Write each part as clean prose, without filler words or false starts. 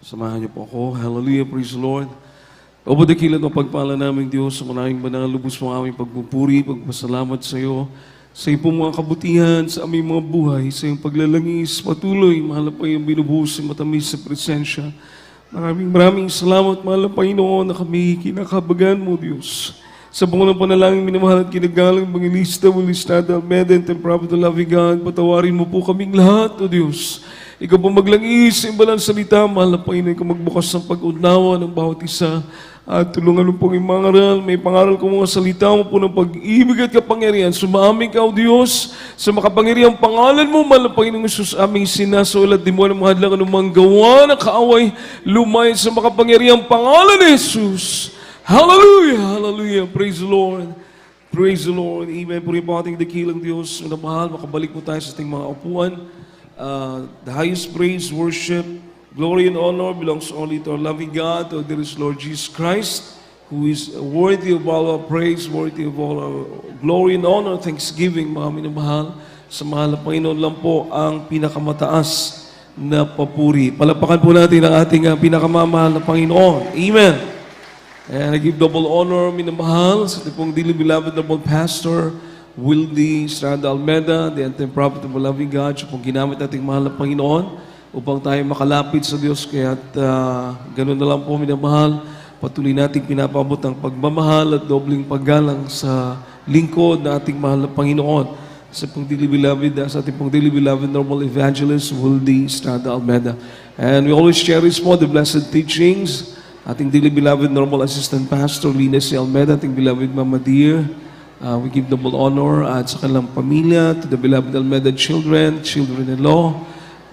Samahan niyo po ako. Hallelujah, praise the Lord. Dakilan ng pagpala namin Diyos, sa manahing banal, lubos mo aming pagpupuri, pagpasalamat sa iyo, sa iyong mga kabutihan, sa aming mga buhay, sa iyong paglalangis, patuloy, mahal na Panginoon, binubuhos sa matamis sa presensya. Maraming salamat, mahal na Panginoon, na kami kinakabagan mo, Diyos. Sa bungo ng panalangin, minamahal at kinagalang, Evangelista, Bulistada, Almeda, and Prophet of Loving God, patawarin mo po kaming lahat, O Diyos. Ikaw po maglangis sa imbalang salita, mahal na Panginoon, ikaw magbukas ng pag-unawa ng bawat isa. At tulungan mo pong imangaral, may pangaral ko mga salita mo po ng pag-ibig at kapangyarihan. Sumaming ka, O Diyos, sa makapangyarihang pangalan mo, mahal na Panginoong Isus, aming sinasulat, di mo na mahadlang anumang gawa na kaaway, lumayan sa makapangyarihang pangalan ni Jesus. Hallelujah! Hallelujah! Praise the Lord! Praise the Lord! Amen. Puri po ating dakilang Diyos. Mahal, makabalik po tayo sa ating mga upuan. The highest praise, worship, glory and honor belongs only to our loving God, to our dearest Lord Jesus Christ, who is worthy of all our praise, worthy of all our glory and honor, thanksgiving, mga minamahal. Sa mahal na Panginoon lang po ang pinakamataas na papuri. Palapakan po natin ang ating pinakamamahal na Panginoon. Amen. And I give double honor, minamahal, sa ating pong dearly beloved double pastor, Wildy Estrada Almeda, the anthem prophet of a loving God, siya pong ginamit nating mahal na Panginoon upang tayo makalapit sa Diyos. Kaya ganoon na lang po, minamahal, patuloy nating pinapabot ang pagmamahal at dobling paggalang sa lingkod na ating mahal na Panginoon. Sa ating pong dearly beloved normal evangelist, Wildy Estrada Almeda. And we always cherish po the blessed teachings, ating dearly beloved normal assistant pastor, Lina C. Almeda, ating beloved Mama Dear. We give double honor at sa kanilang pamilya, to the beloved Almeda children, children-in-law,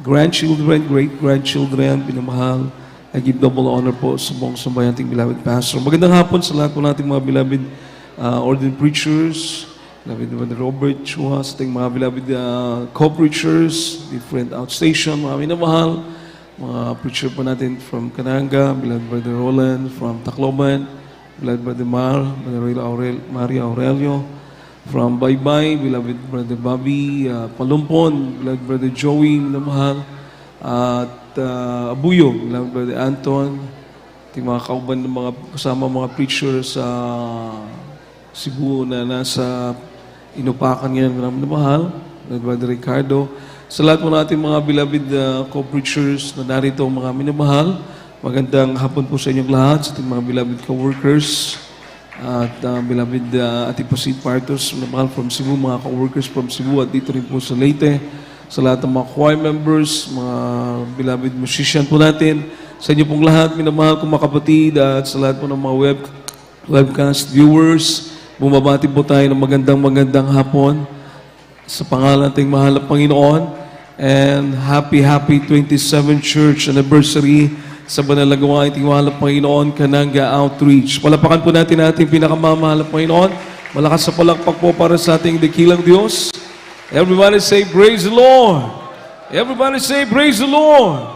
grandchildren, great-grandchildren, pinamahal. I give double honor po sa buong sambayan ating beloved pastor. Magandang hapon sa lahat po nating mga beloved ordained preachers, beloved Robert Chua, sa ating mga beloved co-preachers, different outstation, mga minamahal, mga preacher po natin from Cananga, beloved Brother Roland, from Tacloban, beloved Brother Maria Aurelio, from Baybay, beloved Brother Bobby Palumpon, beloved Brother Joey, minamahal, at Abuyo, beloved Brother Anton, ating mga kauban ng mga kasama mga preachers sa Cebu na nasa inupakan ngayon, minamahal, beloved Brother Ricardo, sa lahat mo natin mga beloved co-preachers na narito, mga minamahal. Magandang hapon po sa inyong lahat, sa ating mga beloved co-workers at beloved ating pasid partners, mahal from Cebu, mga co-workers from Cebu at dito rin po sa Leyte, sa lahat ng mga choir members, mga beloved musician po natin, sa inyo pong lahat, minamahal kong mga kapatid at sa lahat po ng mga webcast viewers, bumabati po tayo ng magandang hapon sa pangalan ating mahal na Panginoon, and happy 27th church anniversary sa Banalagawa, ating mahal na Panginoon, Cananga Outreach. Palapakan po natin ating pinakamamahal na Panginoon. Malakas sa palakpak po para sa ating dakilang Diyos. Everybody say, praise the Lord! Everybody say, praise the Lord!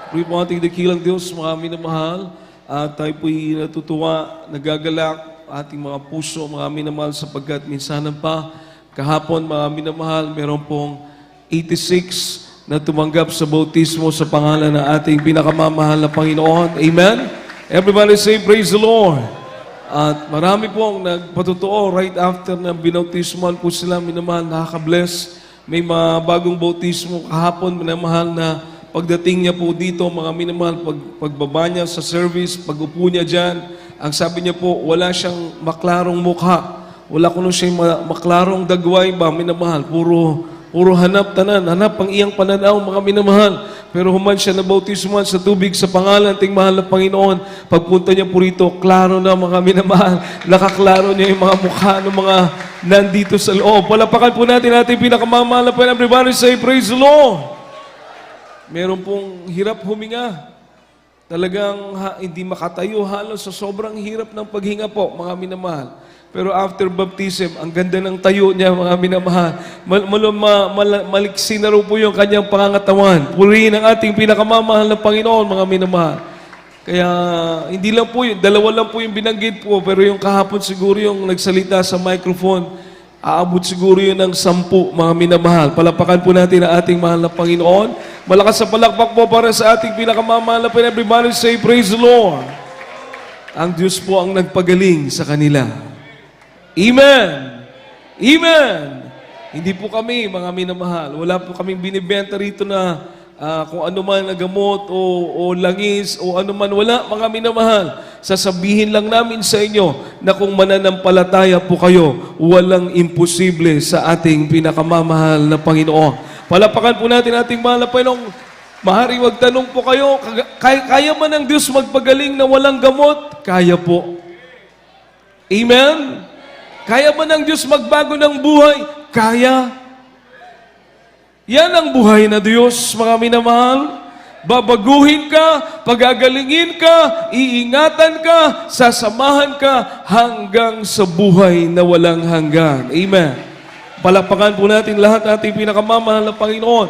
Puri po ating dakilang Diyos, mga minamahal. At tayo po'y natutuwa, nagagalak ating mga puso, mga minamahal, sapagkat minsanan pa, kahapon, mga minamahal, meron pong 86 na tumanggap sa bautismo sa pangalan ng ating pinakamamahal na Panginoon. Amen? Everybody say, praise the Lord. At marami pong nagpatotoo right after na binautismoan po sila, minamahal, nakaka-bless. May mga bagong bautismo kahapon, minamahal, na pagdating niya po dito, mga minamahal, pagbaba niya sa service, pag-upo niya dyan, ang sabi niya po, wala siyang maklarong mukha. Wala ko nung siyang maklarong dagway ba, minamahal, puro hanap tanan, hanap ang iyang pananaw, mga minamahal. Pero human siya na bautismuhan sa tubig sa pangalan ating mahal na Panginoon. Pagpunta niya po rito, klaro na, mga minamahal. Nakaklaro niya yung mga mukha ng mga nandito sa loob. Palapakan po natin ating pinakamamahal na Panginoon. Everybody say, praise the Lord! Meron pong hirap huminga. Talagang hindi makatayo halos sa sobrang hirap ng paghinga po, mga minamahal. Pero after baptism, ang ganda ng tayo niya, mga minamahal. Maliksi na rin po yung kanyang pangangatawan. Purihin ang ating pinakamamahal na Panginoon, mga minamahal. Kaya hindi lang po yun, dalawa lang po yung binanggit po, pero yung kahapon siguro yung nagsalita sa microphone, aabot siguro yun ng 10, mga minamahal. Palapakan po natin ang ating mahal na Panginoon. Malakas sa palakpak po para sa ating pinakamamahal na Panginoon. Everybody say, praise the Lord. Ang Diyos po ang nagpagaling sa kanila. Amen. Amen. Hindi po kami, mga minamahal. Wala po kaming binibenta rito na kung ano man na gamot o langis o ano man. Wala, mga minamahal. Sasabihin lang namin sa inyo na kung mananampalataya po kayo, walang imposible sa ating pinakamamahal na Panginoon. Palapakan po natin ating mahal na Panginoong. Mahari, wag tanong po kayo, kaya man ng Diyos magpagaling na walang gamot? Kaya po. Amen? Kaya ba ng Diyos magbago ng buhay? Kaya. Yan ang buhay na Diyos, mga minamahal. Babaguhin ka, pagagalingin ka, iingatan ka, sasamahan ka hanggang sa buhay na walang hanggan. Amen. Palakpakan po natin lahat ating pinakamamahal na Panginoon.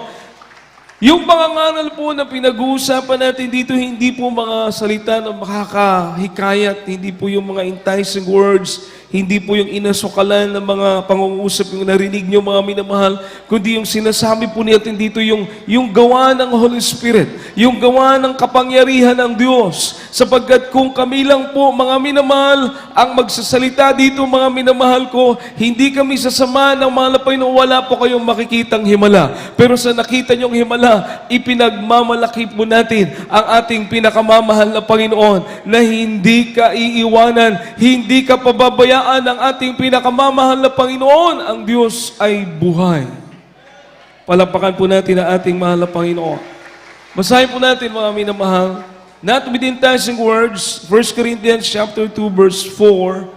Yung pangangaral po na pinag-uusapan natin dito, hindi po mga salita na makakahikayat, hindi po yung mga enticing words, hindi po yung inasukalan ng mga pangungusap yung narinig nyo, mga minamahal, kundi yung sinasabi po natin dito, yung gawa ng Holy Spirit, yung gawa ng kapangyarihan ng Diyos. Sapagkat kung kami lang po, mga minamahal, ang magsasalita dito, mga minamahal ko, hindi kami sasama ng mga Panginoon, wala po kayong makikitang himala. Pero sa nakita nyong himala, ipinagmamalaki po natin ang ating pinakamamahal na Panginoon na hindi ka iiwanan, hindi ka pababayaan ng ating pinakamamahal na Panginoon. Ang Diyos ay buhay. Palapakan po natin ang ating mahal na Panginoon. Basahin po natin, mga minamahal, not with enticing words, 1 Corinthians chapter 2, verse 4.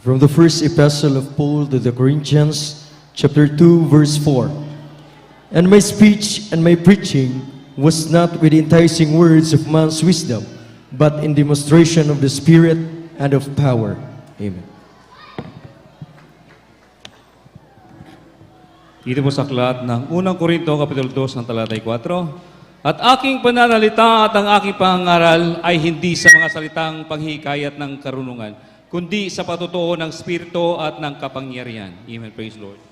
From the first epistle of Paul to the Corinthians, chapter 2, verse 4. And my speech and my preaching was not with enticing words of man's wisdom, but in demonstration of the Spirit and of power. Amen. Dito po sa aklat ng unang Korinto, Kapitulo 2, ng talatay 4. At aking pananalita at ang aking pangaral ay hindi sa mga salitang panghikayat ng karunungan, kundi sa patutuo ng Espiritu at ng kapangyarihan. Amen. Praise Lord.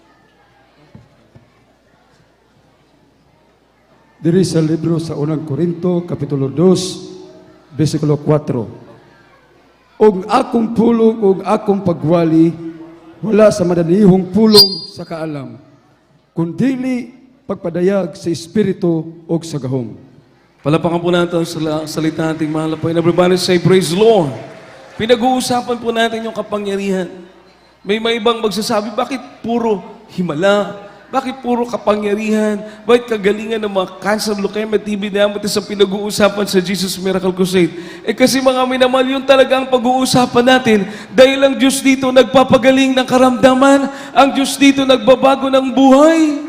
Diri sa libro sa unang Korinto, Kapitulo 2, versikulo 4. Og akong pulong og akong pagwali, wala sa madanihong pulong sa kaalam, kundili pagpadayag sa Espiritu og sa gahom. Palapakan po natin sa salita ating mahal na Panginoon. Everybody say, praise the Lord. Pinag-uusapan po natin yung kapangyarihan. May ibang magsasabi, bakit puro himala? Bakit puro kapangyarihan? Bakit kagalingan ng mga cancer, leukemia, TB, diabetes ang pinag-uusapan sa Jesus Miracle Crusade? Kasi mga minamahal, yun talaga ang pag-uusapan natin. Dahil ang Diyos dito nagpapagaling ng karamdaman. Ang Diyos dito nagbabago ng buhay.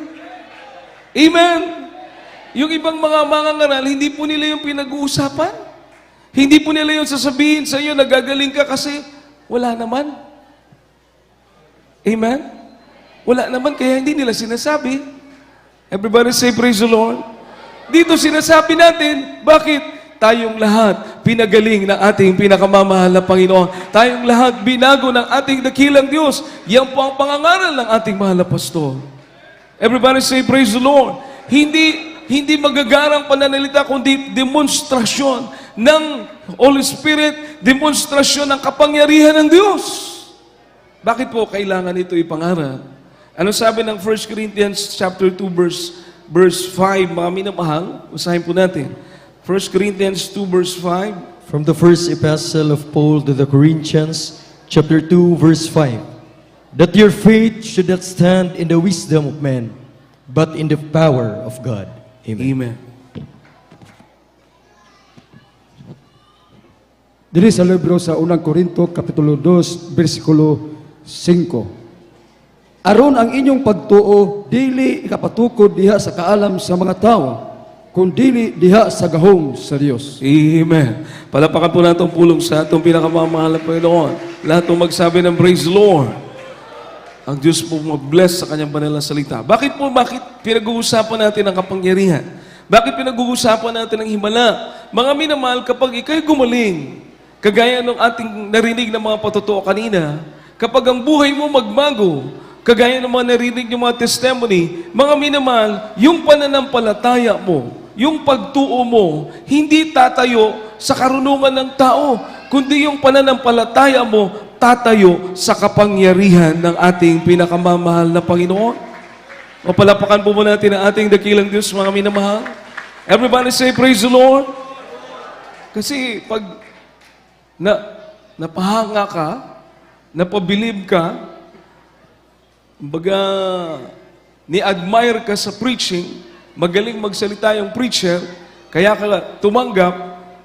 Amen? Yung ibang mga mangangaral, hindi po nila yung pinag-uusapan. Hindi po nila yung sasabihin sa iyo, nagagaling ka kasi wala naman. Amen? Wala naman, kaya hindi nila sinasabi. Everybody say, praise the Lord. Dito sinasabi natin, bakit? Tayong lahat pinagaling ng ating pinakamamahal na Panginoon. Tayong lahat binago ng ating dakilang Diyos. Yan po ang pangangaral ng ating mahal na pastor. Everybody say, praise the Lord. Hindi magagarang pananalita, kundi demonstrasyon ng Holy Spirit, demonstrasyon ng kapangyarihan ng Diyos. Bakit po kailangan ito ipangaral? Ano sabi ng 1 Corinthians chapter 2 verse 5, mga minamahal? Usahin po natin. 1 Corinthians 2 verse 5. From the first epistle of Paul to the Corinthians, chapter 2, verse 5. That your faith should not stand in the wisdom of men, but in the power of God. Amen. Amen. Diri sa libro sa unang Korinto, Kapitulo 2, versikulo 5. Aron ang inyong pagtuo, dili ikapatukod diha sa kaalam sa mga tao, kundi diha sa gahom sa Dios. Amen. Palapakan po natin ang pulong sa atong pinakamamahal na Panginoon. Lahat po magsabi ng praise the Lord. Ang Diyos po mag-bless sa kanyang banal na salita. Bakit pinag-uusapan natin ang kapangyarihan? Bakit pinag-uusapan natin ang himala? Mga minamahal, kapag ikay gumaling, kagaya ng ating narinig na mga patutuo kanina, kapag ang buhay mo magbago, kagaya ng mga narinig yung mga testimony, mga minamahal, yung pananampalataya mo, yung pagtuo mo, hindi tatayo sa karunungan ng tao, kundi yung pananampalataya mo, tatayo sa kapangyarihan ng ating pinakamamahal na Panginoon. Mapalapakan po muna natin ang ating dakilang Diyos, mga minamahal. Everybody say, praise the Lord. Kasi pag napahanga ka, napabilib ka, kumbaga, ni-admire ka sa preaching, magaling magsalita yung preacher, kaya ka tumanggap,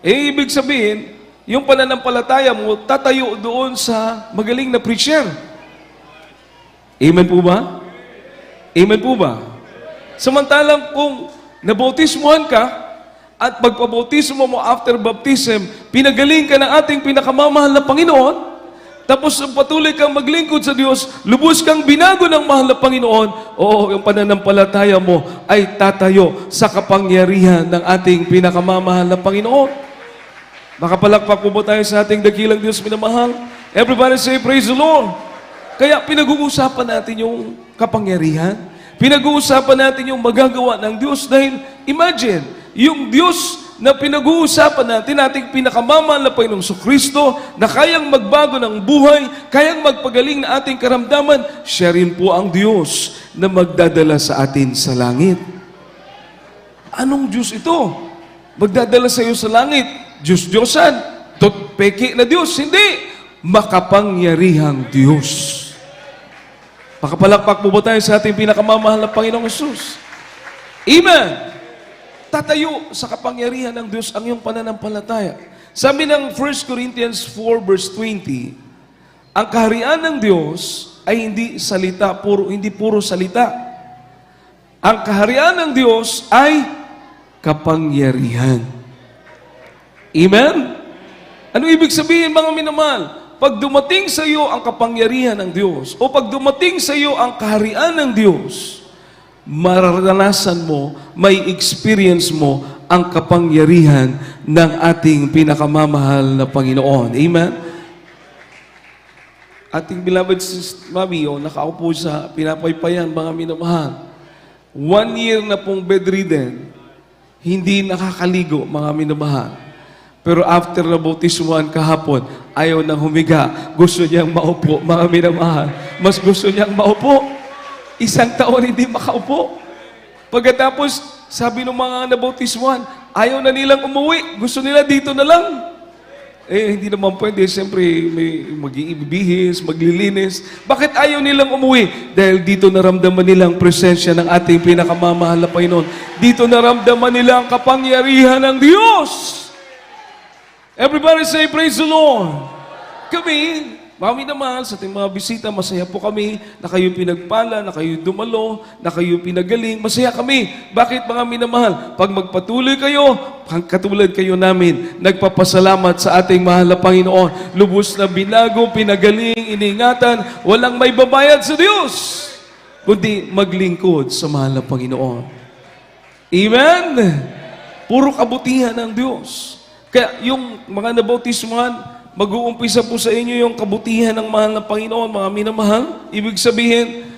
ibig sabihin, yung pananampalataya mo, tatayo doon sa magaling na preacher. Amen po ba? Amen po ba? Samantalang kung nabautismuhan ka, at pagpabautismo mo after baptism, pinagaling ka ng ating pinakamamahal na Panginoon, tapos patuloy kang maglingkod sa Diyos, lubos kang binago ng mahal na Panginoon, oo, yung pananampalataya mo ay tatayo sa kapangyarihan ng ating pinakamamahal na Panginoon. Makapalakpak po ba tayo sa ating dakilang Diyos minamahal? Everybody say, praise the Lord. Kaya pinag-uusapan natin yung kapangyarihan. Pinag-uusapan natin yung magagawa ng Diyos dahil imagine, yung Diyos na pinag-uusapan natin, ating pinakamamahal na Panginoong Kristo, na kayang magbago ng buhay, kayang magpagaling na ating karamdaman, siya rin po ang Diyos na magdadala sa atin sa langit. Anong Diyos ito? Magdadala sa iyo sa langit. Diyos-Diyosan, peke na Diyos. Hindi. Makapangyarihang Diyos. Makapalakpak po ba tayo sa ating pinakamamahal na Panginoong Jesus? Amen! Tatayo sa kapangyarihan ng Diyos ang iyong pananampalataya. Sabi ng 1 Corinthians 4 verse 20, ang kaharian ng Diyos ay hindi puro salita. Ang kaharian ng Diyos ay kapangyarihan. Amen? Ano ibig sabihin, mga minamahal? Pag dumating sa iyo ang kapangyarihan ng Diyos, o pag dumating sa iyo ang kaharian ng Diyos, mararanasan mo, may experience mo ang kapangyarihan ng ating pinakamamahal na Panginoon. Amen? Ating beloved Mami, nakaupo sa pinapaypayan, mga minamahal. 1 year na pong bedridden, hindi nakakaligo, mga minamahal. Pero after na bautismuhan kahapon, ayaw nang humiga. Gusto niyang maupo, mga minamahal. Mas gusto niyang maupo. 1 taon hindi makaupo. Pagkatapos, sabi ng mga nabautismuhan, ayaw na nilang umuwi. Gusto nila dito na lang. Hindi naman pwede. Siyempre, may mag-iibihis, maglilinis. Bakit ayaw nilang umuwi? Dahil dito naramdaman nilang presensya ng ating pinakamamahal na Panginoon. Dito naramdaman nila ang kapangyarihan ng Diyos. Everybody say, praise the Lord. Kami, mami naman, sa ating mga bisita, masaya po kami na kayo pinagpala, na kayo dumalo, na kayo pinagaling. Masaya kami. Bakit, mga minamahal? Pag magpatuloy kayo, katulad kayo namin, nagpapasalamat sa ating mahal na Panginoon. Lubos na binago, pinagaling, iningatan, walang may babayad sa Diyos, kundi maglingkod sa mahal na Panginoon. Amen? Puro kabutihan ng Diyos. Kaya yung mga nabautismuhan, mag-uumpisa po sa inyo yung kabutihan ng mahal na Panginoon, mga minamahal. Ibig sabihin,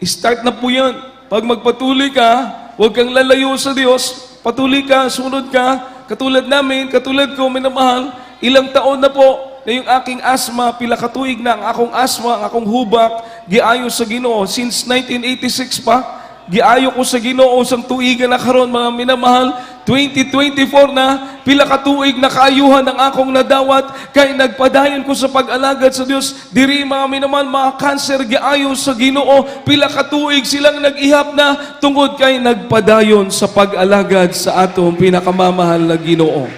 start na po yan. Pag magpatuloy ka, huwag kang lalayo sa Diyos, patuloy ka, sunod ka, katulad namin, katulad ko, minamahal, ilang taon na po na yung aking asma, pila katuig na ang akong asma, ang akong hubak, giayo sa Ginoo. Since 1986 pa, giayo ko sa Ginoo, sang tuigan na karon, mga minamahal, 2024 na, pila katuig na kaayuhan ng akong nadawat, kay nagpadayon ko sa pag-alagad sa Diyos, diri mga minamahal, mga cancer, giayo sa Ginoo, pila katuig silang nag-ihap na, tungod kay nagpadayon sa pag-alagad sa atong pinakamamahal na Ginoo.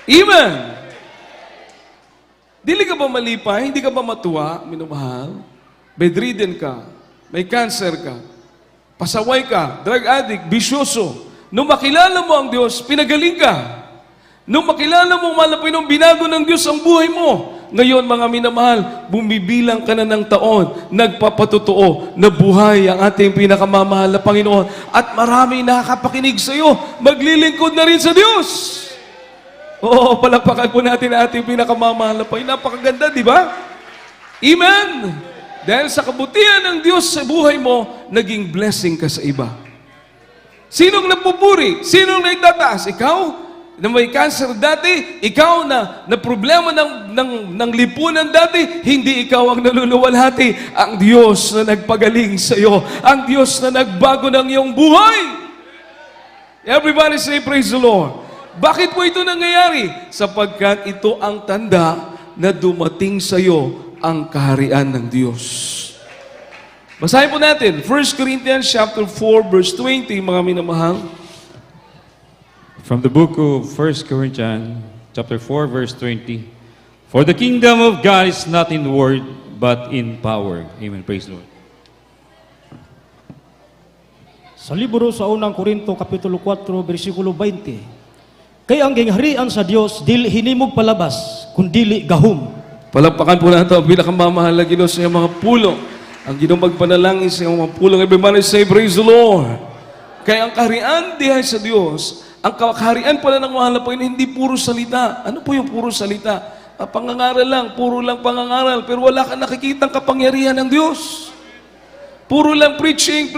Amen! Dili ka ba malipay? Hindi ka ba matuwa, minamahal? Bedridden ka, may cancer ka, pasaway ka, drug addict, bisyoso. Nung makilala mo ang Diyos, pinagaling ka. Nung makilala mo, Panginoon, binago ng Diyos ang buhay mo. Ngayon, mga minamahal, bumibilang ka na ng taon, nagpapatotoo na buhay ang ating pinakamamahal na Panginoon. At marami nakakapakinig sa iyo, maglilingkod na rin sa Diyos. Oo, palakpakan po natin ang ating pinakamamahal na Panginoon. Napakaganda, di ba? Amen! Dahil sa kabutihan ng Diyos sa buhay mo, naging blessing ka sa iba. Sinong napupuri? Sinong naitataas? Ikaw na may cancer dati, ikaw na problema ng lipunan dati, hindi ikaw ang naluluwalhati. Ang Diyos na nagpagaling sa iyo. Ang Diyos na nagbago ng iyong buhay. Everybody say, praise the Lord. Bakit po ito nangyayari? Sapagkat ito ang tanda na dumating sa iyo ang kaharian ng Diyos. Basahin po natin, 1 Corinthians chapter 4, verse 20, mga minamahal. From the book of 1 Corinthians, chapter 4, verse 20. For the kingdom of God is not in word, but in power. Amen. Praise the Lord. Sa libro sa unang Korinto, Kapitulo 4, versikulo 20. Kay ang gingharian sa Dios, dili hinimog palabas, kundili gahom. Palakpakan po natin ang pinakamamahal na Ginoo sa iyong mga pulong. Ang Ginoo magpanalangin sa iyong mga pulong. Everybody say, praise the Lord. Kaya ang kaharian dihay sa Diyos, ang kaharian pala ng mahal na Panginoon, hindi puro salita. Ano po yung puro salita? Pangangaral lang, puro lang pangangaral, pero wala ka nakikitang kapangyarihan ng Diyos. Puro lang preaching,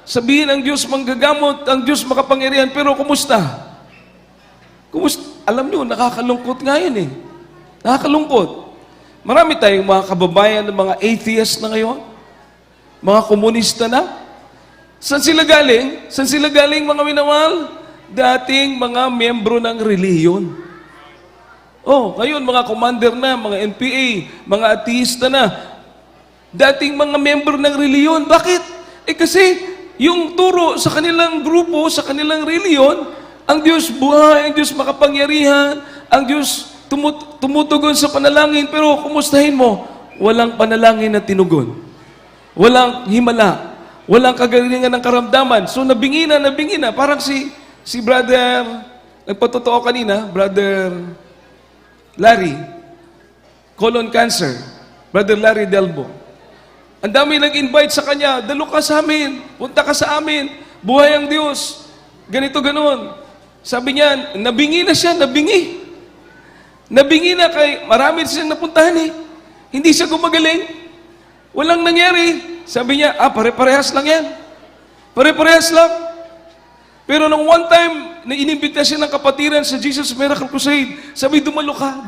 sabihin ang Diyos manggagamot, ang Diyos makapangyarihan, pero kumusta? Alam nyo, nakakalungkot nga yun eh. Nakakalungkot. Marami tayong mga kababayan ng mga atheist na ngayon, mga komunista na. Saan sila galing? Saan sila galing, mga minamahal? Dating mga miyembro ng reliyon. Oh, ngayon mga commander na, mga NPA, mga ateista na. Dating mga miyembro ng reliyon. Bakit? Kasi yung turo sa kanilang grupo, sa kanilang reliyon, ang Diyos buhay, ang Diyos makapangyarihan, ang Diyos tumutugon sa panalangin, pero kumustahin mo, walang panalangin na tinugon. Walang himala. Walang kagalingan ng karamdaman. So nabingi na. Parang si brother, nagpatotoo kanina, brother Larry, colon cancer, brother Larry Delbo. Ang dami nag-invite sa kanya, dalo ka sa amin, punta ka sa amin, buhay ang Diyos, ganito, ganon. Sabi niya, nabingi na siya, nabingi na kay marami siyang napuntahan eh. Hindi siya gumagaling. Walang nangyari. Sabi niya, pare-parehas lang yan. Pare-parehas lang. Pero nung one time, na inimbita siya ng kapatiran sa Jesus Miracle Crusade, sabi, dumalo ka.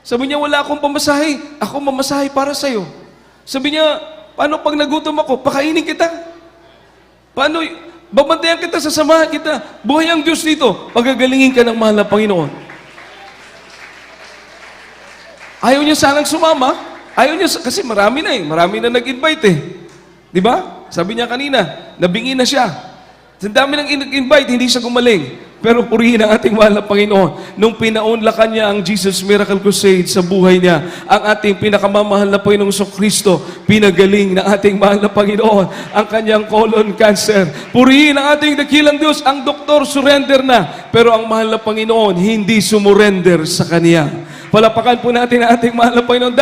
Sabi niya, wala akong pamasahe. Ako mamasahe para sa'yo. Sabi niya, paano pag nagutom ako? Pakainin kita. Paano? Babantayan kita, sasamahan kita. Buhay ang Diyos dito. Pagagalingin ka ng mahal na Panginoon. Ayaw niya sanang sumama. Kasi marami na nag-invite eh. Di ba? Sabi niya kanina, nabingi na siya. Sa dami nang nag-invite, hindi siya gumaling. Pero purihin ang ating mahal na Panginoon. Nung pinaunlakan niya ang Jesus Miracle Crusade sa buhay niya, ang ating pinakamamahal na Panginoong Kristo, pinagaling ng ating mahal na Panginoon ang kanyang colon cancer. Purihin ang ating dakilang Diyos. Ang doktor surrender na, pero ang mahal na Panginoon hindi sumurrender sa kanya. Palapakan po natin ang ating mahal na Panginoon.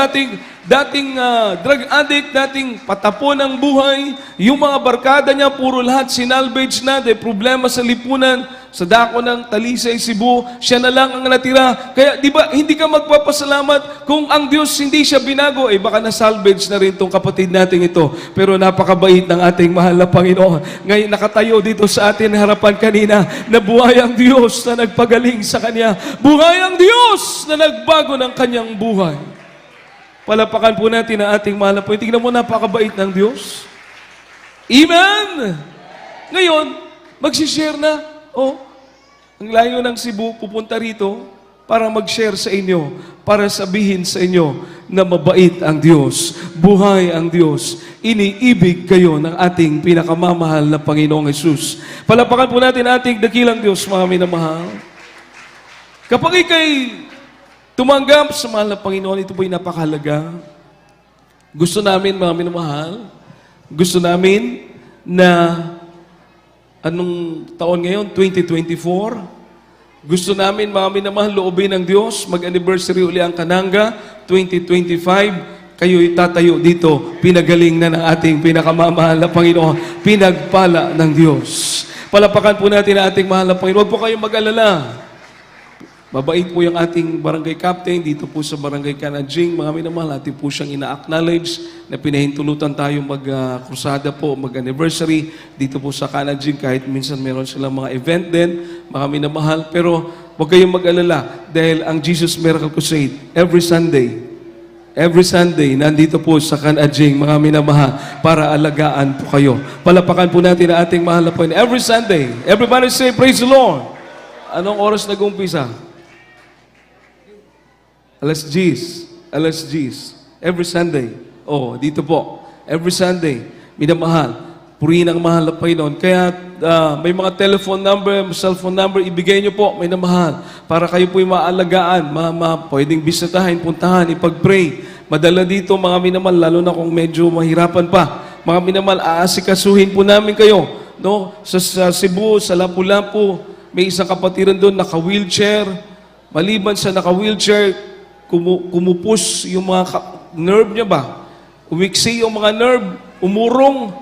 Dating drug addict, dating patapon ng buhay, yung mga barkada niya, puro lahat sinalvage na, dahil problema sa lipunan, sa dako ng Talisay, Cebu, siya na lang ang natira. Kaya, di ba, hindi ka magpapasalamat kung ang Diyos hindi siya binago, baka na-salvage na rin tong kapatid natin ito. Pero napakabait ng ating mahal na Panginoon. Ngayon, nakatayo dito sa atin harapan kanina, na buhay ang Diyos na nagpagaling sa Kanya. Buhay ang Diyos na nagbago ng Kanyang buhay. Palapakan po natin ang ating mahal na Panginoon. Tingnan mo, napakabait ng Diyos. Amen! Ngayon, magsishare na. Ang layo ng Cebu, pupunta rito para mag-share sa inyo, para sabihin sa inyo na mabait ang Diyos, buhay ang Diyos, iniibig kayo ng ating pinakamamahal na Panginoong Hesus. Palapakan po natin ating dakilang Diyos, mga minamahal. Kapag ikay tumanggap sa mahal na Panginoon, ito po'y napakahalaga. Gusto namin, mga minamahal, gusto namin na anong taon ngayon? 2024. Gusto namin, mga minamahal, loobin ng Diyos, mag-anniversary uli ang Kananga, 2025. Kayo'y tatayo dito, pinagaling na ng ating pinakamamahal na Panginoon, pinagpala ng Diyos. Palapakan po natin ang ating mahal na Panginoon. Huwag po kayong mag-alala. Mabait po yung ating barangay captain dito po sa barangay Kanajing. Mga minamahal, ating po siyang ina-acknowledge na pinahintulutan tayo mag-krusada po, mag-anniversary dito po sa Kanajing kahit minsan meron silang mga event din, mga minamahal. Pero huwag kayong mag-alala dahil ang Jesus Miracle Crusade, every Sunday, nandito po sa Kanajing, mga minamahal, para alagaan po kayo. Palapakan po natin ang ating mahal na Panginoon. Every Sunday, everybody say, praise the Lord. Anong oras nag-umpisa? Alas 10. Every Sunday. Oh, dito po. Every Sunday. Minamahal. Purihin ang mahal na Panginoon. Kaya may mga telephone number, cellphone number, ibigay niyo po, minamahal. Para kayo po'y maalagaan, pwedeng bisitahin, puntahan, ipag-pray. Madala dito, mga minamahal, lalo na kung medyo mahirapan pa. Mga minamahal, aasikasuhin po namin kayo. No? Sa Cebu, sa Lapu-Lapu, may isang kapatiran doon, naka-wheelchair. Maliban sa naka-wheelchair, kumupus yung mga nerve niya ba? Umiksi yung mga nerve, umurong.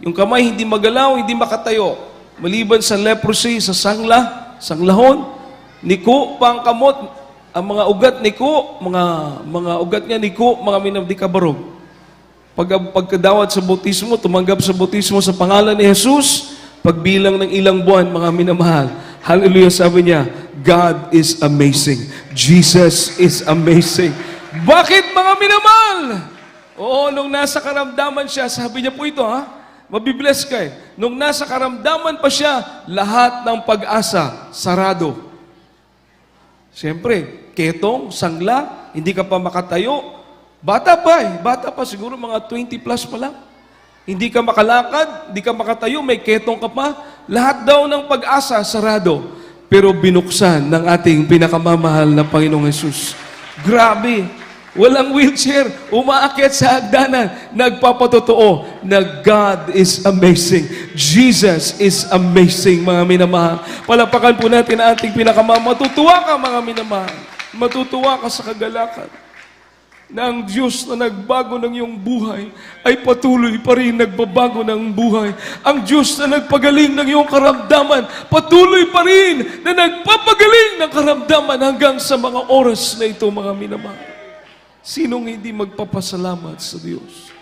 Yung kamay hindi magalaw, hindi makatayo. Maliban sa leprosy, sa sanglahon, niko, pangkamot, ang mga ugat niko, mga ugat niya niko, mga minabdi kabarog. Pagkadawat sa bautismo, tumanggap sa bautismo sa pangalan ni Jesus, pagbilang ng ilang buwan, mga minamahal. Hallelujah, sabi niya, God is amazing. Jesus is amazing. Bakit, mga minamahal? Oo, nung nasa karamdaman siya, sabi niya po ito, mabibless ka eh. Nung nasa karamdaman pa siya, lahat ng pag-asa, sarado. Siyempre, ketong, sangla, hindi ka pa makatayo. Bata pa, siguro mga 20 plus pa lang. Hindi ka makalakad, hindi ka makatayo, may ketong ka pa. Lahat daw ng pag-asa, sarado. Pero binuksan ng ating pinakamamahal na Panginoong Hesus. Grabe! Walang wheelchair, umaakyat sa hagdanan, nagpapatotoo na God is amazing. Jesus is amazing, mga minamahal. Palapakan po natin ang ating pinakamamahal. Matutuwa ka, mga minamahal. Matutuwa ka sa kagalakan na ang Diyos na nagbago ng iyong buhay ay patuloy pa rin nagbabago ng buhay. Ang Diyos na nagpagaling ng iyong karamdaman, patuloy pa rin na nagpapagaling ng karamdaman hanggang sa mga oras na ito, mga minamahal. Sinong hindi magpapasalamat sa Diyos?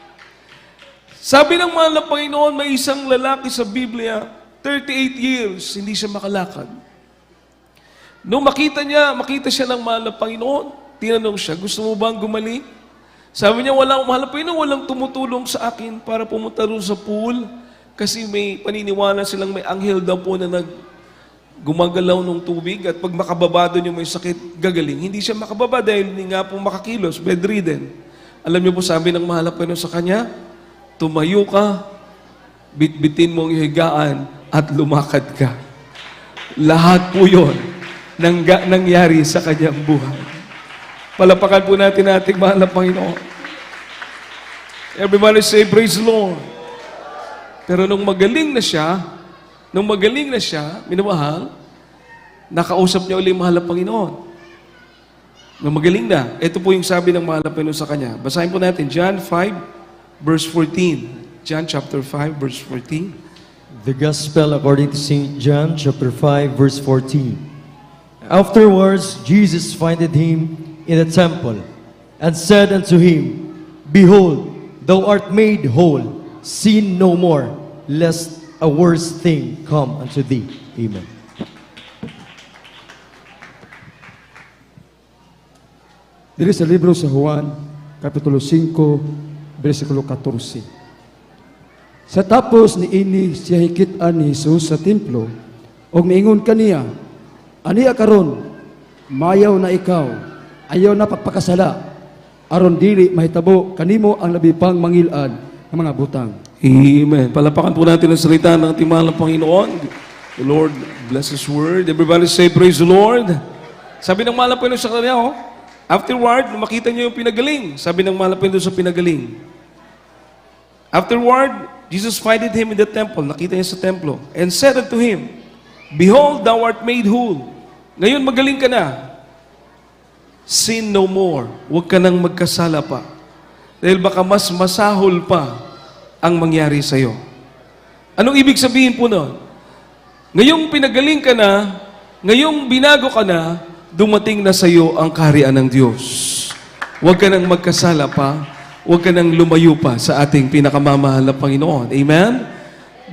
Sabi ng mahal na Panginoon, may isang lalaki sa Biblia, 38 years, hindi siya makalakad. Nung makita siya ng mahal na Panginoon, tinanong siya, gusto mo bang gumaling? Sabi niya, mahal na Panginoon, walang tumutulong sa akin para pumunta doon sa pool. Kasi may paniniwala silang may anghel daw po na gumagalaw ng tubig at pag makababa doon yung may sakit, gagaling. Hindi siya makababa dahil hindi nga po makakilos, bedridden. Alam niyo po, sabi ng mahal na Panginoon sa kanya, tumayo ka, bitbitin mo ang higaan at lumakad ka. Lahat po yun nangyari sa kanyang buhay. Palapakan po natin ating mahal na Panginoon. Everybody say, praise the Lord. Pero nung magaling na siya, minamahal, nakausap niya ulit mahal na Panginoon. Nung magaling na, ito po yung sabi ng mahal na Panginoon sa kanya. Basahin po natin, John 5, verse 14. John chapter 5, verse 14. The Gospel according to St. John, chapter 5, verse 14. Afterwards, Jesus findeth him in the temple, and said unto him, Behold, thou art made whole, sin no more, lest a worse thing come unto thee. Amen. Diri sa libro sa Juan, Kapitulo 5, versikulo 14. Sa tapos ni ini siya hikitan ni Jesus sa templo, og miingon kaniya, aniya karon, mayaw na ikaw, ayaw na pagpakasala, aron dili mahitabo kanimo ang labi pang mangilan ng mga butang. Amen. Palapakan po natin ang salita ng ating mahal na Panginoon. The Lord bless His word. Everybody say, praise the Lord. Sabi ng mahal na Panginoon sa kanya, afterward, makita niyo yung pinagaling. Sabi ng mahal na Panginoon sa pinagaling. Afterward, Jesus findeth him in the temple. Nakita niya sa templo. And said unto him, Behold, thou art made whole. Ngayon magaling ka na. Sin no more. Huwag ka nang magkasala pa. Dahil baka mas masahol pa ang mangyari sa iyo. Anong ibig sabihin po nun? Ngayong pinagaling ka na, ngayong binago ka na, dumating na sa iyo ang kaharian ng Diyos. Huwag ka nang magkasala pa, huwag ka nang lumayo pa sa ating pinakamamahal na Panginoon. Amen?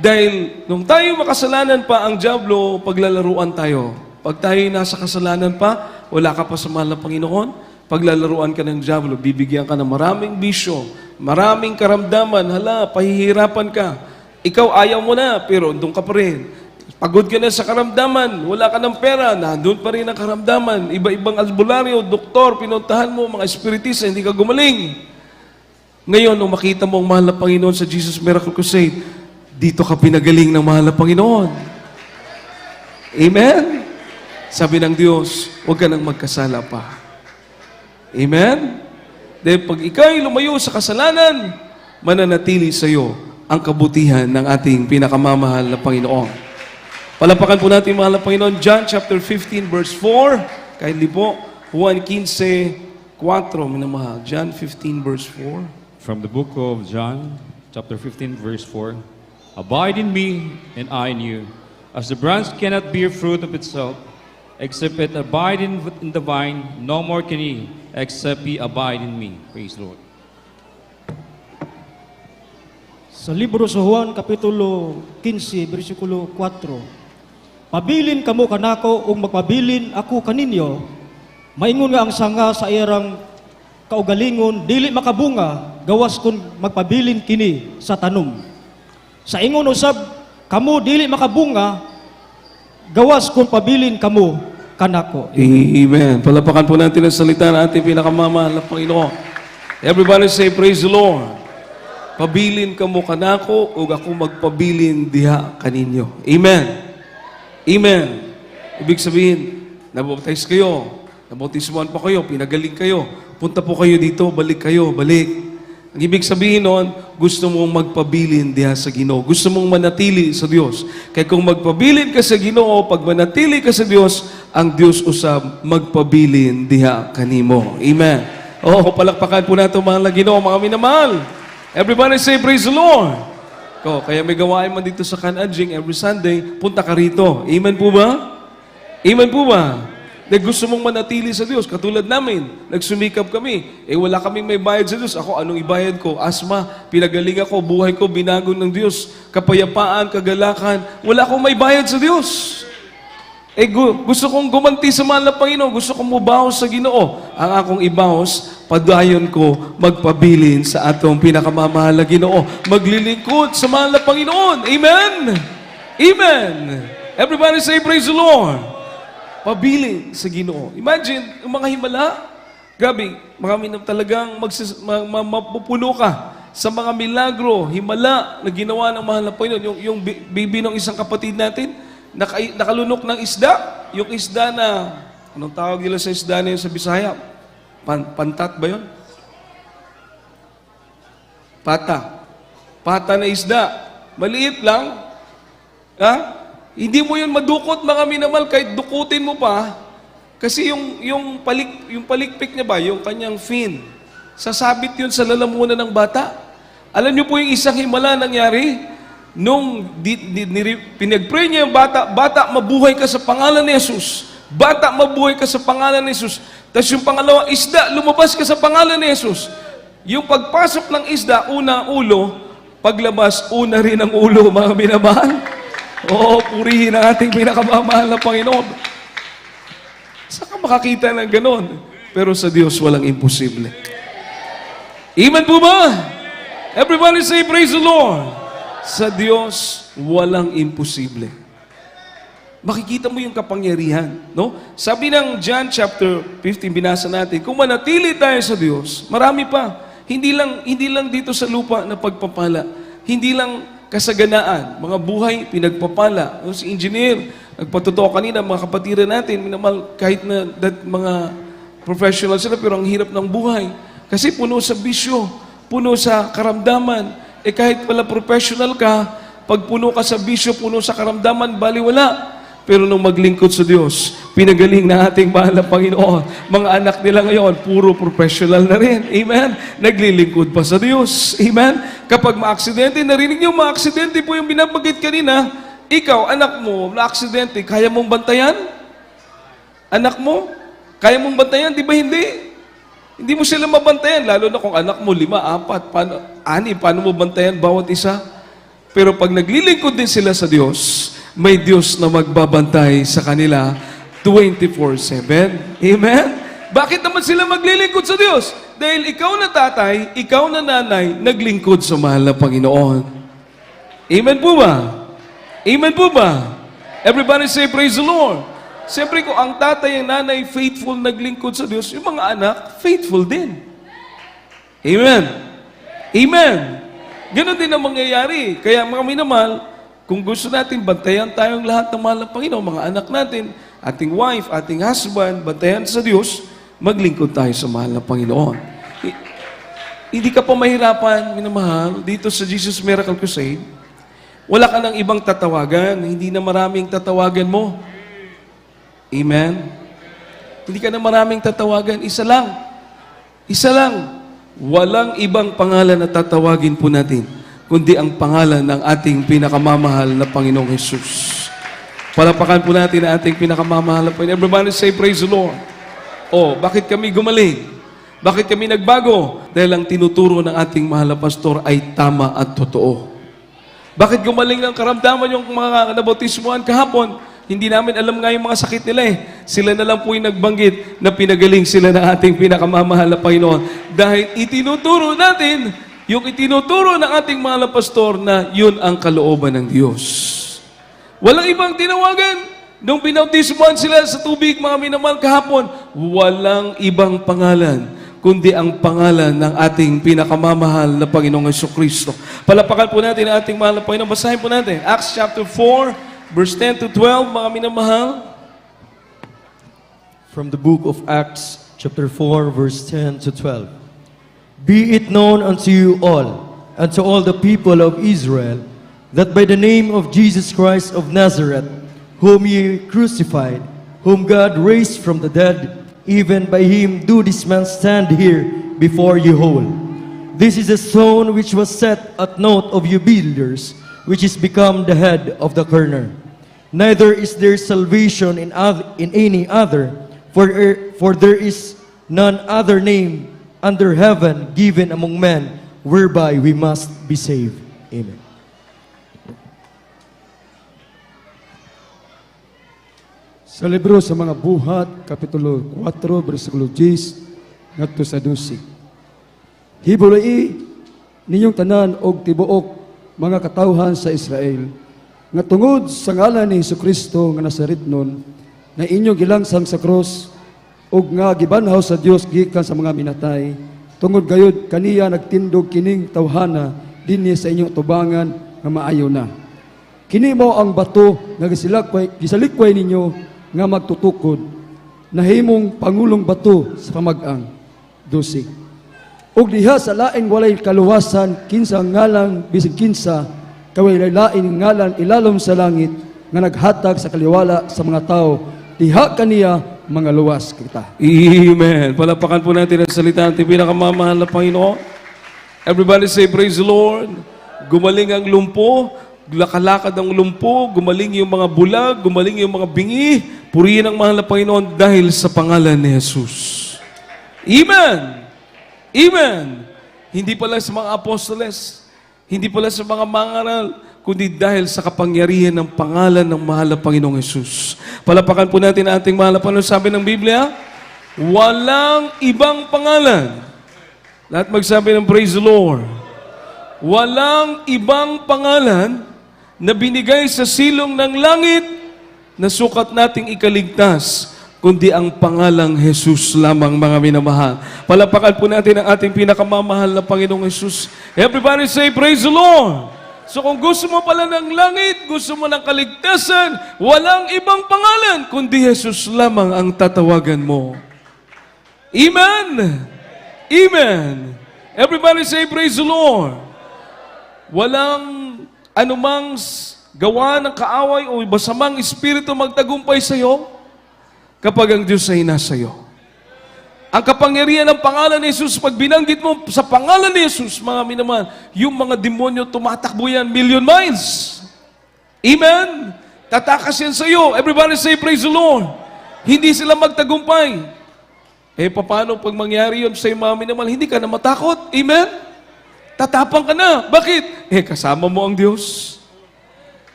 Dahil nung tayo makasalanan pa, ang diablo, paglalaruan tayo. Pag tayo nasa kasalanan pa, wala ka pa sa mahal na Panginoon, paglalaruan ka ng diablo, bibigyan ka ng maraming bisyo, maraming karamdaman, hala, pahihirapan ka. Ikaw ayaw mo na, pero doon ka pa rin. Pagod ka na sa karamdaman, wala ka ng pera, nandun pa rin ang karamdaman. Iba-ibang albularyo, doktor, pinuntahan mo, mga espiritista, hindi ka gumaling. Ngayon, nung makita mo ang mahal na Panginoon sa Jesus Miracle Crusade, dito ka pinagaling ng mahal na Panginoon. Amen? Sabi ng Diyos, huwag ka nang magkasala pa. Amen? Dahil pag ikaw'y lumayo sa kasalanan, mananatili sa iyo ang kabutihan ng ating pinakamamahal na Panginoon. Palapakan po natin mahal na Panginoon, John chapter 15 verse 4. Kindly po, Juan 15:4, minamahal. John 15 verse 4. From the book of John, chapter 15, verse 4. Abide in me, and I in you. As the branch cannot bear fruit of itself, except it abide in the vine, no more can ye, except ye abide in me. Praise the Lord. Sa libro sa Juan, Kapitulo 15, versikulo 4, pabilin kamo kanako ug magpabilin ako kaninyo, maingon nga ang sanga sa iyang kaugalingon, dili makabunga, gawas kun magpabilin kini sa tanom. Sa ingon usab, kamo dili makabunga, gawas kung pabilin kamo kanako. Amen. Palapakan po natin ang salita ng ating pinakamamahal na Panginoon. Everybody say, praise the Lord. Pabilin kamo kanako, ug ako magpabilin diha kaninyo. Amen. Amen. Ibig sabihin, nabaptize kayo, nabautismuhan pa kayo, pinagaling kayo, punta po kayo dito, balik kayo, balik. Ang ibig sabihin noon, gusto mong magpabilin diha sa Ginoo. Gusto mong manatili sa Diyos. Kaya kung magpabilin ka sa Ginoo, pag manatili ka sa Diyos, ang Diyos usab magpabilin diha kanimo. Amen. Oh, palakpakan po natin mahal na Ginoo, mga minamahal. Everybody say, praise the Lord. Kaya may gawain man dito sa Kanadjing every Sunday, punta ka rito. Amen po ba? Amen po ba? Dahil gusto mong manatili sa Diyos. Katulad namin, nagsumikap kami. Wala kaming may bayad sa Diyos. Ako, anong ibayad ko? Asma, pinagaling ako, buhay ko, binago ng Diyos. Kapayapaan, kagalakan. Wala akong may bayad sa Diyos. Gusto kong gumanti sa mahal na Panginoon. Gusto kong mubawas sa Ginoo. Ang akong ibawas, padayon ko magpabilin sa atong pinakamamahal na Ginoo. Maglilingkod sa mahal na Panginoon. Amen? Amen. Everybody say, praise the Lord. Pabilin sa Ginoo. Imagine, yung mga himala, grabe, marami na talagang mapupuno ka sa mga milagro, himala na ginawa ng mahal na Panginoon. Yung baby ng isang kapatid natin, nakalunok ng isda. Yung isda na, anong tawag nila sa isda na yun sa Bisaya? Pantat ba yun? Pata. Pata na isda. Maliit lang. Ha? Hindi mo yun madukot, mga minamal, kahit dukutin mo pa. Kasi yung palikpik niya ba, yung kanyang fin, sasabit yun sa lalamunan ng bata. Alam niyo po yung isang himala nangyari? Nung pinag-pray niya yung bata, mabuhay ka sa pangalan ni Jesus. Bata, mabuhay ka sa pangalan ni Jesus. Tapos yung pangalawang isda, lumabas ka sa pangalan ni Jesus. Yung pagpasok ng isda, una ulo, paglabas, una rin ang ulo, mga minamahal. Oo, purihin ang ating pinakamamahal na Panginoon. Saan ka makakita ng ganon? Pero sa Diyos, walang imposible. Amen po ba? Everybody say, praise the Lord. Sa Diyos, walang imposible. Makikita mo yung kapangyarihan, no? Sabi ng John chapter 15, binasa natin, kung manatili tayo sa Diyos, marami pa. Hindi lang dito sa lupa na pagpapala. Hindi lang kasaganaan, mga buhay, pinagpapala. Si engineer, nagpatotoo kanina, mga kapatiran natin, minamal, kahit na mga professional sila, pero ang hirap ng buhay. Kasi puno sa bisyo, puno sa karamdaman. Kahit pala professional ka, pag puno ka sa bisyo, puno sa karamdaman, baliwala. Pero nung maglingkod sa Diyos, pinagaling na ating mahal na Panginoon. Mga anak nila ngayon, puro professional na rin. Amen? Naglilingkod pa sa Diyos. Amen? Kapag maaksidente, narinig niyo, maaksidente po yung binabagit kanina, ikaw, anak mo, na-aksidente, kaya mong bantayan? Anak mo? Kaya mong bantayan, di ba hindi? Hindi mo sila mabantayan, lalo na kung anak mo 5, 4, 6, paano mo bantayan bawat isa? Pero pag naglilingkod din sila sa Diyos, may Diyos na magbabantay sa kanila 24/7. Amen? Bakit naman sila maglilingkod sa Diyos? Dahil ikaw na tatay, ikaw na nanay, naglingkod sa mahal na Panginoon. Amen po ba? Amen po ba? Everybody say, praise the Lord. Siyempre kung ang tatay ang nanay faithful naglingkod sa Diyos, yung mga anak faithful din. Amen. Amen. Ganon din ang mangyayari. Kaya mga minamahal, kung gusto natin bantayan tayong lahat ng mahal ng Panginoon, mga anak natin, ating wife, ating husband, bantayan sa Diyos, maglingkod tayo sa mahal ng Panginoon. Hindi ka pa mahirapan, minamahal, dito sa Jesus Miracle Crusade, wala ka ng ibang tatawagan, hindi na maraming tatawagan mo. Amen? Hindi ka na maraming tatawagan, isa lang. Isa lang. Walang ibang pangalan na tatawagin po natin, kundi ang pangalan ng ating pinakamamahal na Panginoong Jesus. Palapakan po natin ang ating pinakamamahal na Panginoon. Everybody say, praise the Lord. Oh, bakit kami gumaling? Bakit kami nagbago? Dahil ang tinuturo ng ating mahal na pastor ay tama at totoo. Bakit gumaling ng karamdaman yung mga nabautismuhan kahapon? Hindi namin alam nga yung mga sakit nila eh. Sila na lang po yung nagbanggit na pinagaling sila ng ating pinakamamahal na Panginoon. Dahil itinuturo natin, yung itinuturo ng ating mahal na pastor na yun ang kalooban ng Diyos. Walang ibang tinawagan. Nung binautismuhan sila sa tubig, mga minamahal kahapon, walang ibang pangalan, kundi ang pangalan ng ating pinakamamahal na Panginoong Jesucristo. Palapakan po natin ang ating mahal na Panginoon. Basahin po natin. Acts chapter 4, verse 10 to 12, mga minamahal. From the book of Acts, chapter 4, verse 10 to 12. Be it known unto you all, and to all the people of Israel, that by the name of Jesus Christ of Nazareth, whom ye crucified, whom God raised from the dead, even by him do this man stand here before you whole. This is a stone which was set at naught of you builders, which is become the head of the corner. Neither is there salvation in any other, for there is none other name under heaven given among men whereby we must be saved. Amen. Sa libro sa mga buhat, Kapitulo 4, versikulo 10, ngadto sa 12. Hibulay ninyong tanan og tibuok mga katawhan sa Israel, nga tungod sa ngalan ni Jesucristo nga Nazaretnon, na inyong gilangsang sa cross, ug nga gibanhaw sa Dios gikan sa mga minatay, tungod gayud kaniya nagtindog kining tawhana dinhi sa inyong tubangan nga maayo na. Kini mao ang bato nga gisalikway ninyo nga magtutukod, nahimong pangulong bato sa pamag-ang. 12. Ug diha sa laing walay kaluwasan, kinsa ngalan bisig kinsa, kaway lain ngalan ilalom sa langit, nga naghatag sa kaliwala sa mga tao, diha kaniya mga luwas kita. Amen. Palapakan po natin ang salita ng pinakamamahal na Panginoon. Everybody say, praise the Lord. Gumaling ang lumpo, lakalakad ang lumpo, gumaling yung mga bulag, gumaling yung mga bingi, purihin ang mahal na Panginoon dahil sa pangalan ni Jesus. Amen. Amen. Hindi pala sa mga apostoles, hindi pala sa mga mangaral, kundi dahil sa kapangyarihan ng pangalan ng mahal na Panginoong Jesus. Palapakan po natin ang ating mahal na Panginoon. Sabi ng Biblia, walang ibang pangalan. Lahat magsabi ng praise the Lord. Walang ibang pangalan na binigay sa silong ng langit na sukat nating ikaligtas, kundi ang pangalang Jesus lamang, mga minamahal. Palapakan po natin ang ating pinakamamahal na Panginoong Jesus. Everybody say, praise the Lord. So kung gusto mo pala ng langit, gusto mo ng kaligtasan, walang ibang pangalan, kundi Jesus lamang ang tatawagan mo. Amen? Amen. Everybody say, praise the Lord. Walang anumang gawa ng kaaway o masamang espiritu magtagumpay sa iyo, kapag ang Diyos ay nasa iyo. Ang kapangyarihan ng pangalan ni Jesus, pag binanggit mo sa pangalan ni Jesus, mga minamahal, yung mga demonyo tumatakbo yan million miles. Amen? Tatakas yan sa iyo. Everybody say, praise the Lord. Hindi sila magtagumpay. paano pag mangyari yun sa'yo, mga minamahal, hindi ka na matakot. Amen? Tatapang ka na. Bakit? Kasama mo ang Diyos.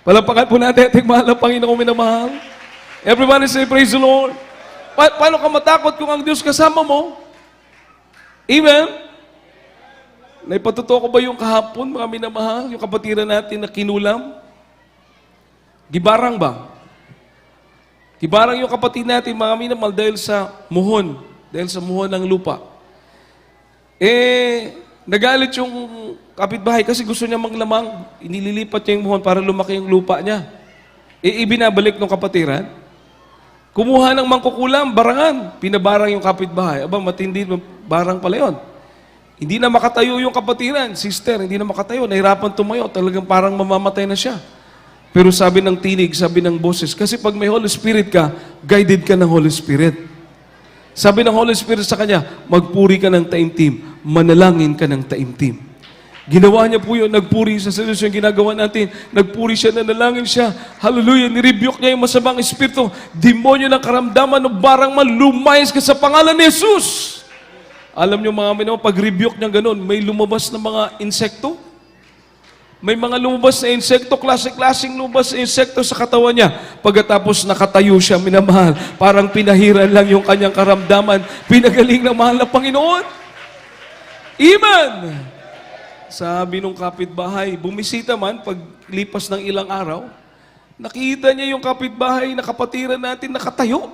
Palapakan po natin ating mahal na Panginoong minamahal. Everybody say, praise the Lord. Paano ka matakot kung ang Diyos kasama mo? Amen? Naipatuto ko ba yung kahapon, mga minamahal, yung kapatiran natin na kinulam? Gibarang ba? Gibarang yung kapatid natin, mga minamahal, dahil sa muhon. Dahil sa muhon ng lupa. Nagalit yung kapitbahay kasi gusto niya maglamang. Inililipat niya yung muhon para lumaki yung lupa niya. Ibinabalik ng kapatiran. Kumuha ng mangkukulam, barangan. Pinabarang yung kapitbahay. Aba, matindi, barang pala yun. Hindi na makatayo yung kapatiran. Sister, hindi na makatayo. Nahirapan tumayo. Talagang parang mamamatay na siya. Pero sabi ng tinig, sabi ng boses, kasi pag may Holy Spirit ka, guided ka ng Holy Spirit. Sabi ng Holy Spirit sa kanya, magpuri ka ng taimtim, manalangin ka ng taimtim. Ginawa niya po yun, nagpuri sa Diyos yung ginagawa natin. Nagpuri siya, nanalangin siya. Hallelujah, nirebuke niya yung masamang espiritu. Demonyo ng karamdaman o barang man, lumayas ka sa pangalan ni Jesus. Alam niyo mga minamahal, pag rebuke niya ganun, may lumabas na mga insekto. May mga lumabas na insekto, klase-klaseng lumabas na insekto sa katawan niya. Pagkatapos nakatayo siya, minamahal, parang pinahiran lang yung kanyang karamdaman. Pinagaling ng mahal na Panginoon. Amen! Sabi nung kapitbahay, bumisita man, paglipas ng ilang araw, nakita niya yung kapitbahay na kapatiran natin nakatayo.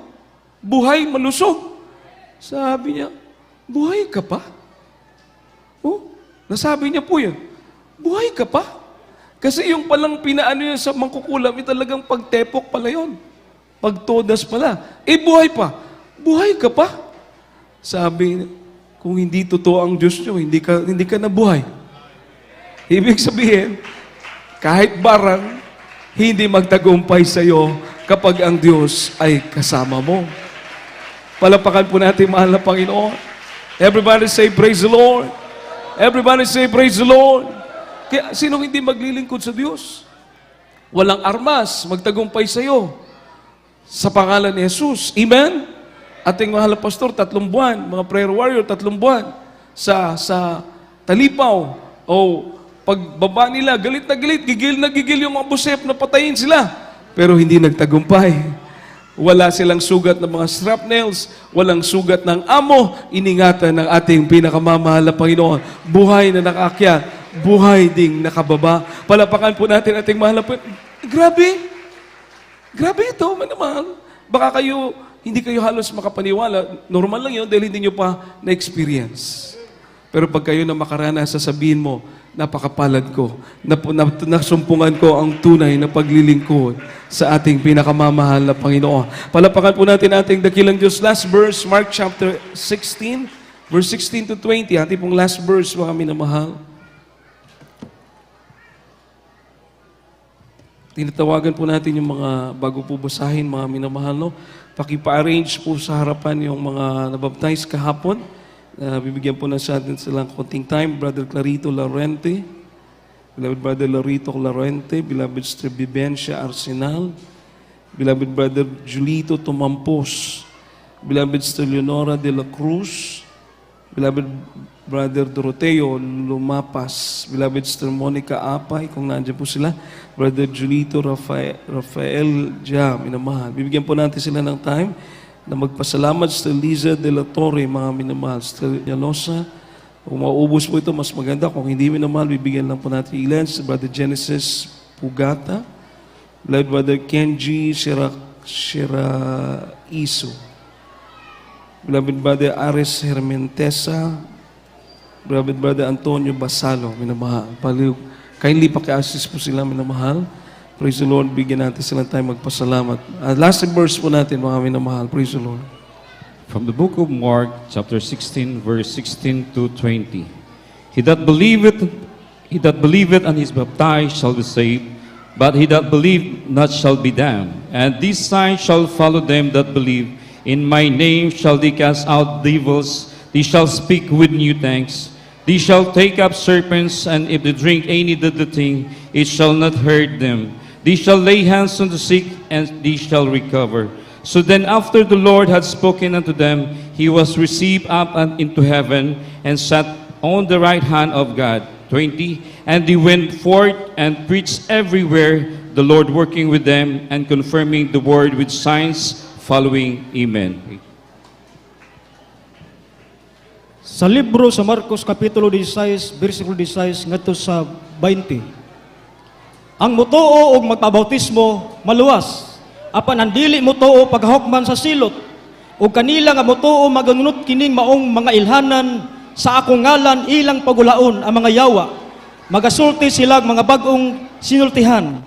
Buhay, malusog. Sabi niya, buhay ka pa? Oh, nasabi niya po yan. Buhay ka pa? Kasi yung palang pinaano yun sa mangkukulam, talagang pagtepok pala yun. Pagtodas pala. Buhay pa. Buhay ka pa? Sabi, kung hindi totoo ang Diyos nyo, hindi ka nabuhay. Ibig sabihin, kahit barang, hindi magtagumpay sa iyo kapag ang Diyos ay kasama mo. Palapakan po natin, mahal na Panginoon. Everybody say, praise the Lord. Everybody say, praise the Lord. Kaya sinong hindi maglilingkod sa Diyos? Walang armas, magtagumpay sa iyo. Sa pangalan ni Jesus. Amen? Ating mahal na pastor, 3 buwan. Mga prayer warrior, 3 buwan. Sa Talipaw. O pagbaba nila, galit na galit, gigil na gigil yung mga busep na patayin sila. Pero hindi nagtagumpay. Wala silang sugat ng mga shrapnels, walang sugat ng amo, iningatan ng ating pinakamamahal na Panginoon. Buhay na nakaakyat, buhay ding nakababa. Palapakan po natin ating mahal na Panginoon. Grabe! Grabe ito, manamahal. Baka hindi kayo halos makapaniwala. Normal lang yun dahil hindi nyo pa na-experience. Pero pag kayo na makaranas, sasabihin mo, napakapalad ko, nasumpungan ko ang tunay na paglilingkod sa ating pinakamamahal na Panginoon. Palapakan po natin ating dakilang Diyos. Last verse, Mark chapter 16, verse 16 to 20. Ating pong last verse, mga minamahal. Tinatawagan po natin yung mga bago po basahin, mga minamahal, no? Pakipa-arrange po sa harapan yung mga nabaptize kahapon. Bibigyan po na sa atin silang konting time. Brother Clarito Larente, Beloved Brother Larito Larente, Beloved Sister Vivencia Arsenal, Beloved Brother Julito Tumampos, Beloved Sister Leonora de la Cruz, Beloved Brother Doroteo Lumapas, Beloved Sister Monica Apay, kung nandiyan po sila, Brother Julito Rafael Jam, minamahal. Bibigyan po natin sila ng time na magpasalamat sa Liza de la Torre, mga minamahal. Sa Yalosa, kung maubos po ito, mas maganda. Kung hindi minamahal, bibigyan lang po natin ilan. Sa Brother Genesis Pugata, Beloved Brother Kenji Shiraiso, Beloved Brother Ares Hermentesa, Beloved Brother Antonio Basalo, minamahal. Kindly paki-assist po sila, minamahal. Praise the Lord. Bigyan natin silang tayo magpasalamat. Last verse po natin, mga minamahal. Praise the Lord. From the book of Mark, chapter 16, verse 16 to 20. He that believeth and is baptized shall be saved, but he that believe not shall be damned. And these signs shall follow them that believe. In my name shall they cast out devils. They shall speak with new tongues. They shall take up serpents, and if they drink any deadly thing, it shall not hurt them. They shall lay hands on the sick, and they shall recover. So then after the Lord had spoken unto them, he was received up and into heaven and sat on the right hand of God. 20, and they went forth and preached everywhere, the Lord working with them and confirming the word with signs following. Amen. Sa libro sa Marcos Kapitulo 16, versikulo 16, ngadto sa 20. Ang mutuo og magpabautismo maluwas, apan ang dili mutuo paghahukman sa silot, ug kanila nga mutuo maganunot kining maong mga ilhanan sa akong ngalan ilang pagulaon ang mga yawa. Magasulti silag mga bagong sinultihan.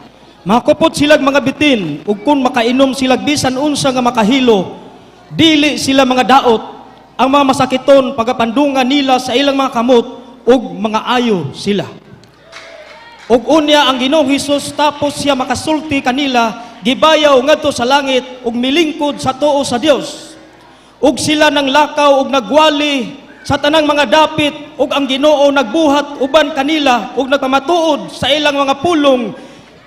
Makupot silag mga bitin, ug kung makainom silag bisan unsa nga makahilo, dili sila mga daot. Ang mga masakiton pagapandungan nila sa ilang mga kamot, ug mga ayo sila. Ug unya ang Ginoong Hesus tapos siya makasulti kanila, gibayaw ngadto sa langit ug milingkod sa tuo sa Dios. Ug sila nang lakaw ug nagwali sa tanang mga dapit, ug ang Ginoo nagbuhat uban kanila ug nagpamatuod sa ilang mga pulong,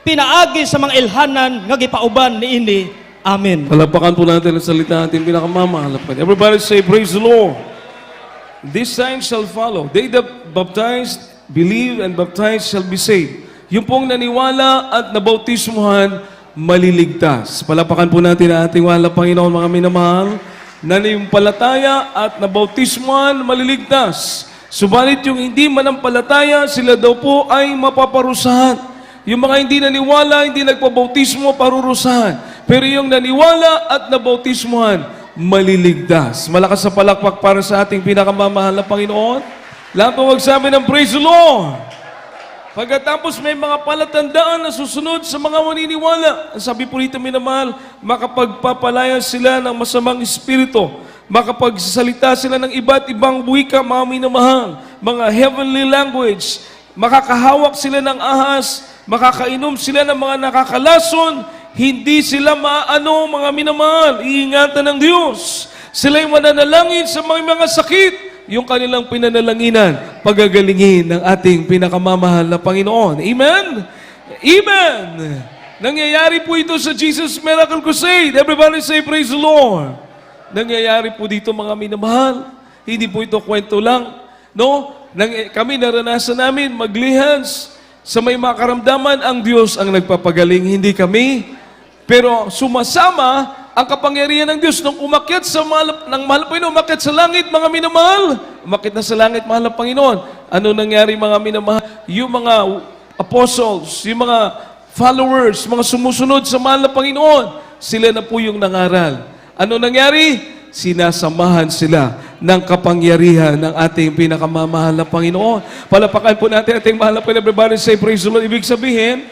pinaagi sa mga ilhanan nga gipauban niini. Amen. Palapakan po natin ang salita natin pinakamamahal. Everybody say, praise the Lord. This sign shall follow. They that baptized, believe, and baptized shall be saved. Yung pong naniwala at nabautismuhan, maliligtas. Palapakan po natin ang ating wala Panginoon, mga minamahal. Nanimpalataya at nabautismuhan, maliligtas. Subalit yung hindi manampalataya, sila daw po ay mapaparusahan. Yung mga hindi naniwala, hindi nagpabautismo, parurusahan. Pero yung naniwala at nabautismuhan, maliligtas. Malakas sa palakpak para sa ating pinakamamahal na Panginoon. Lahat po magsabi ng praise the Lord. Pagkatapos may mga palatandaan na susunod sa mga maniniwala. Ang sabi po rito, minamahal, makapagpapalaya sila ng masamang espiritu. Makapagsasalita sila ng iba't ibang wika, mga minamahal. Mga heavenly language. Makakahawak sila ng ahas. Makakainom sila ng mga nakakalason. Hindi sila maano, mga minamahal. Iingatan ng Diyos. Sila'y mananalangin sa mga sakit. Yung kanilang pinanalanginan, pagagalingin ng ating pinakamamahal na Panginoon. Amen? Amen! Nangyayari po ito sa Jesus Miracle Crusade. Everybody say, praise the Lord. Nangyayari po dito, mga minamahal. Hindi po ito kwento lang. No? Kami naranasan namin maglihans sa may makaramdaman, ang Diyos ang nagpapagaling, hindi kami. Pero sumasama ang kapangyarihan ng Diyos nung umakyat sa ng mahal na Panginoon, umakyat sa langit, mga minamahal. Umakyat na sa langit, mahal na Panginoon. Ano nangyari, mga minamahal? Yung mga apostles, yung mga followers, mga sumusunod sa mahal na Panginoon, sila na po yung nangaral. Ano nangyari? Sinasamahan sila ng kapangyarihan ng ating pinakamamahal na Panginoon. Palapakan po natin ating mahal na Panginoon. Everybody say, praise the Lord. Ibig sabihin,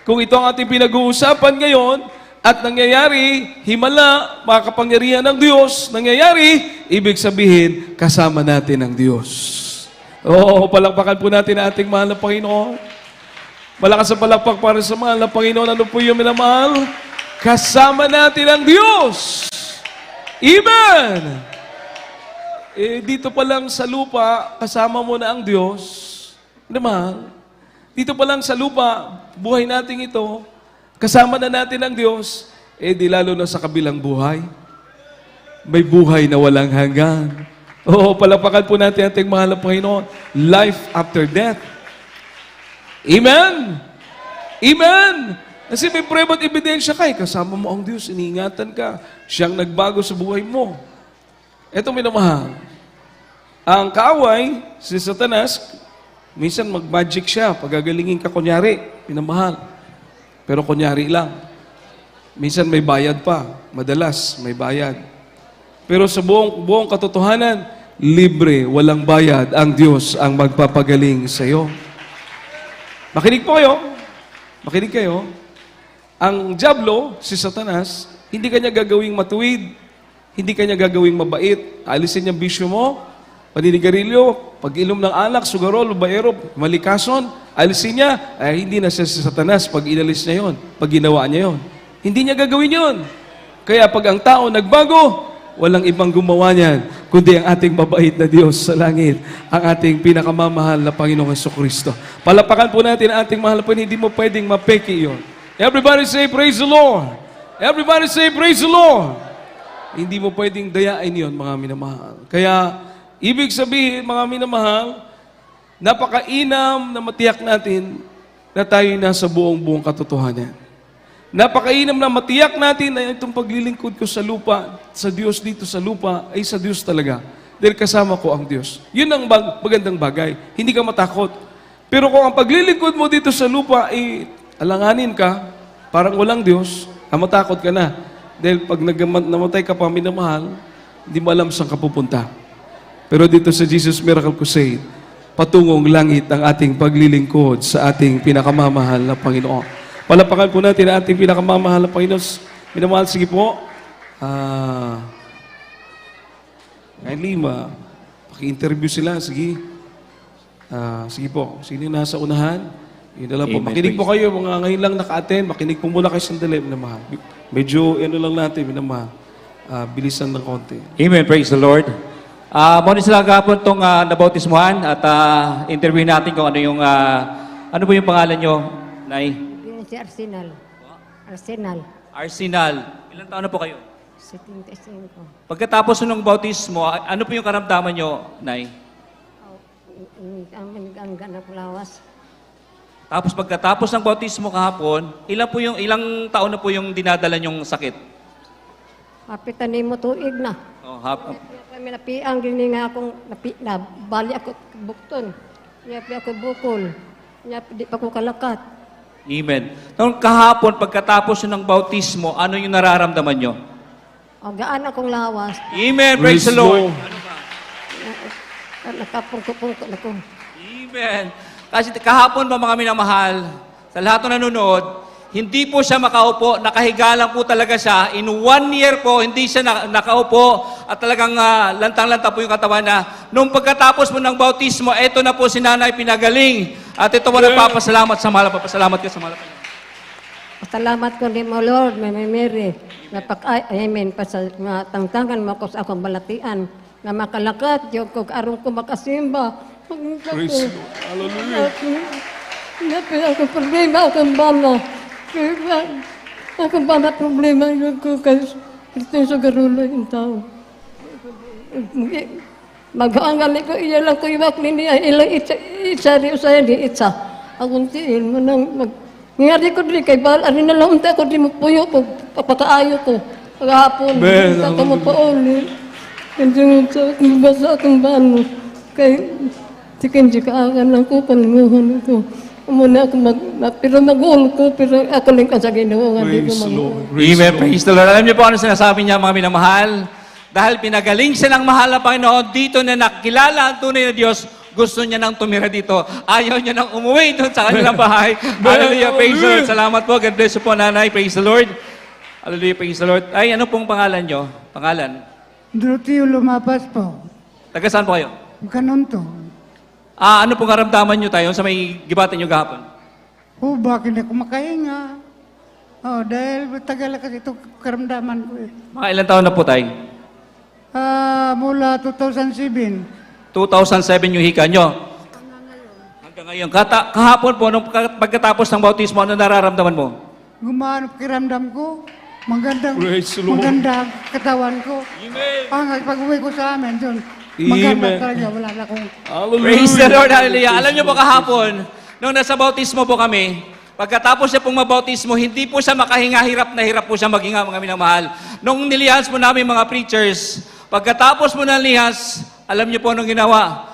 kung ito ang ating pinag-uusapan ngayon, at nangyayari, himala, makapangyarihan ng Diyos, nangyayari, ibig sabihin, kasama natin ang Diyos. Oo, palakpakan po natin ang ating mahal na Panginoon. Malakas ang palakpak para sa mahal na Panginoon. Ano po yung minamahal? Kasama natin ang Diyos. Amen! Dito pa lang sa lupa, kasama mo na ang Diyos. Minamahal. Dito pa lang sa lupa, buhay natin ito, kasama na natin ang Diyos, di lalo na sa kabilang buhay. May buhay na walang hanggan. Oo, palapakan po natin ating mahal na Panginoon. Life after death. Amen? Amen? Kasi may prueba at ebidensya ka, kasama mo ang Diyos, iniingatan ka. Siyang nagbago sa buhay mo. Ito minamahal. Ang kaaway, si Satanas, minsan mag-magic siya, pagagalingin ka kunyari, minamahal. Pero kunyari lang. Minsan may bayad pa. Madalas may bayad. Pero sa buong katotohanan, libre, walang bayad. Ang Diyos ang magpapagaling sa iyo. Makinig po kayo. Makinig kayo. Ang diablo, si Satanas, hindi kanya gagawing matuwid. Hindi kanya gagawing mabait. Alisin niya bisyo mo. Paninigarilyo, pag-ilom ng alak, sugarol, baero, malikason, alisin niya, hindi na siya si Satanas pag inalis niya yon, pag ginawa niya yon. Hindi niya gagawin yon. Kaya pag ang tao nagbago, walang ibang gumawa niyan, kundi ang ating mabait na Diyos sa langit, ang ating pinakamamahal na Panginoong Jesucristo. Palapakan po natin ang ating mahal na Panginoon, hindi mo pwedeng mapeki yon. Everybody say, praise the Lord. Everybody say, praise the Lord. Hindi mo pwedeng dayain yon, mga minamahal. Kaya, ibig sabihin, mga minamahal, napakainam na matiyak natin na tayo nasa buong katotohanan. Napakainam na matiyak natin na itong paglilingkod ko sa lupa, sa Diyos dito sa lupa, ay sa Diyos talaga. Dahil kasama ko ang Diyos. Yun ang magandang bagay. Hindi ka matakot. Pero kung ang paglilingkod mo dito sa lupa, ay alanganin ka, parang walang Diyos, matakot ka na. Dahil pag namatay ka pa, minamahal, hindi mo alam saan ka pupunta. Pero dito sa Jesus Miracle Crusade, patungong langit ang ating paglilingkod sa ating pinakamamahal na Panginoon. Palapakan po natin ang ating pinakamamahal na Panginoon. Minamahal, sige po. Kindly, paki-interview sila. Sige. Sige po. Sino yung nasa unahan? Yun na lang po. Amen, Makinig po praise. kayo, mga ngayon lang naka-attend. Makinig po muna kayo sandali, minamahal. Medyo, lang natin, minamahal. Bilisan ng konti. Amen. Praise the Lord. Muna sila gapon itong nabautismuhan at interview natin kung ano yung, ano po yung pangalan nyo, Nay? Yun si Arsenal. Arsenal. Arsenal. Ilang taon na po kayo? 75. Pagkatapos ng bautismo, ano po yung karamdaman nyo, Nay? Ang ganap lawas. Tapos pagkatapos ng bautismo kahapon, ilang taon na po yung dinadala nyong sakit? Kapitan ni mo tuig na. Oh, Kami napiang din nga akong na bali ako bukton. Niya ako bukol. Niya di pa ko kalakat. Amen. Nung kahapon, pagkatapos ng bautismo, ano yung nararamdaman nyo? O gaan akong lawas. Amen. Praise the Lord. Nakapungko-pungko na ko. Amen. Kasi kahapon ba mga minamahal, sa lahat ng nanonood, hindi po siya makaupo, nakahiga lang po talaga siya. In 1 year po, hindi siya nakaupo at talagang lantang-lanta po yung katawan na nung pagkatapos po ng bautismo, eto na po si Nanay pinagaling. At ito po nagpapasalamat sa mahal. Papasalamat ka sa mahal. Salamat ko ni mo Lord, may Mary. Amen. Tangtangan mo ko sa akong balatian. Na makalakat, yung kung arong ko makasimba. Praise the Lord. Hallelujah. Napi ako problema, akong bama. Akong bama problema yung ko kasi ito sa garulo yung tao. Mag-aangali ko, iya lang ko iwak niya, ilang isari usaya di itsa. Akong tiil mo nang ngayari ko di kay Bal, ari na lang unta ko di mo puyo, pagpakaayo ko. Paghapon, unta ko mo pauli. Hindi nga sa akong basa akong bano. Kay, sikin di kaakan lang ko, panunguhan ko. Muna ako pero mag-uul ko, pero ako lang ka sa Ginoo. Praise the Lord. Amen. Praise the Lord. Alam niyo po ano sinasabi niya mga minamahal? Dahil pinagaling siya ng mahal na Panginoon, dito na nakilala ang tunay na Diyos, gusto niya nang tumira dito. Ayaw niya nang umuwi doon sa kanilang bahay. Hallelujah. Praise the Lord. Salamat po. God bless you po, Nanay. Praise the Lord. Hallelujah. Praise the Lord. Ay, ano pong pangalan niyo? Pangalan? Doroteo Lumapas po. Taga saan po kayo? Ganon to. Ano pong karamdaman niyo tayo sa may gibatin niyo gahapon? Bakit ako makahinga? Dahil tagal kasi ito karamdaman ko eh. Mga ilang taon na po tayo? Mula 2007. 2007 yung hika niyo. Hanggang ngayon. Kahapon po, nung pagkatapos ng bautismo, ano nararamdaman mo? Gumano kiramdam ko. Magandang, Praise the Lord. maganda katawan ko. Amen. Pag-uwi ko sa amin doon, maganda Amen. talaga. Wala na akong... Hallelujah. Praise the Lord, hallelujah. Alam niyo po kahapon, nung nasa bautismo po kami, pagkatapos niya pong mabautismo, hindi po siya makahinga, hirap na hirap po siya maghinga, mga minamahal. Nung nilihas po namin mga preachers, pagkatapos mo ng lihas, alam niyo po anong ginawa?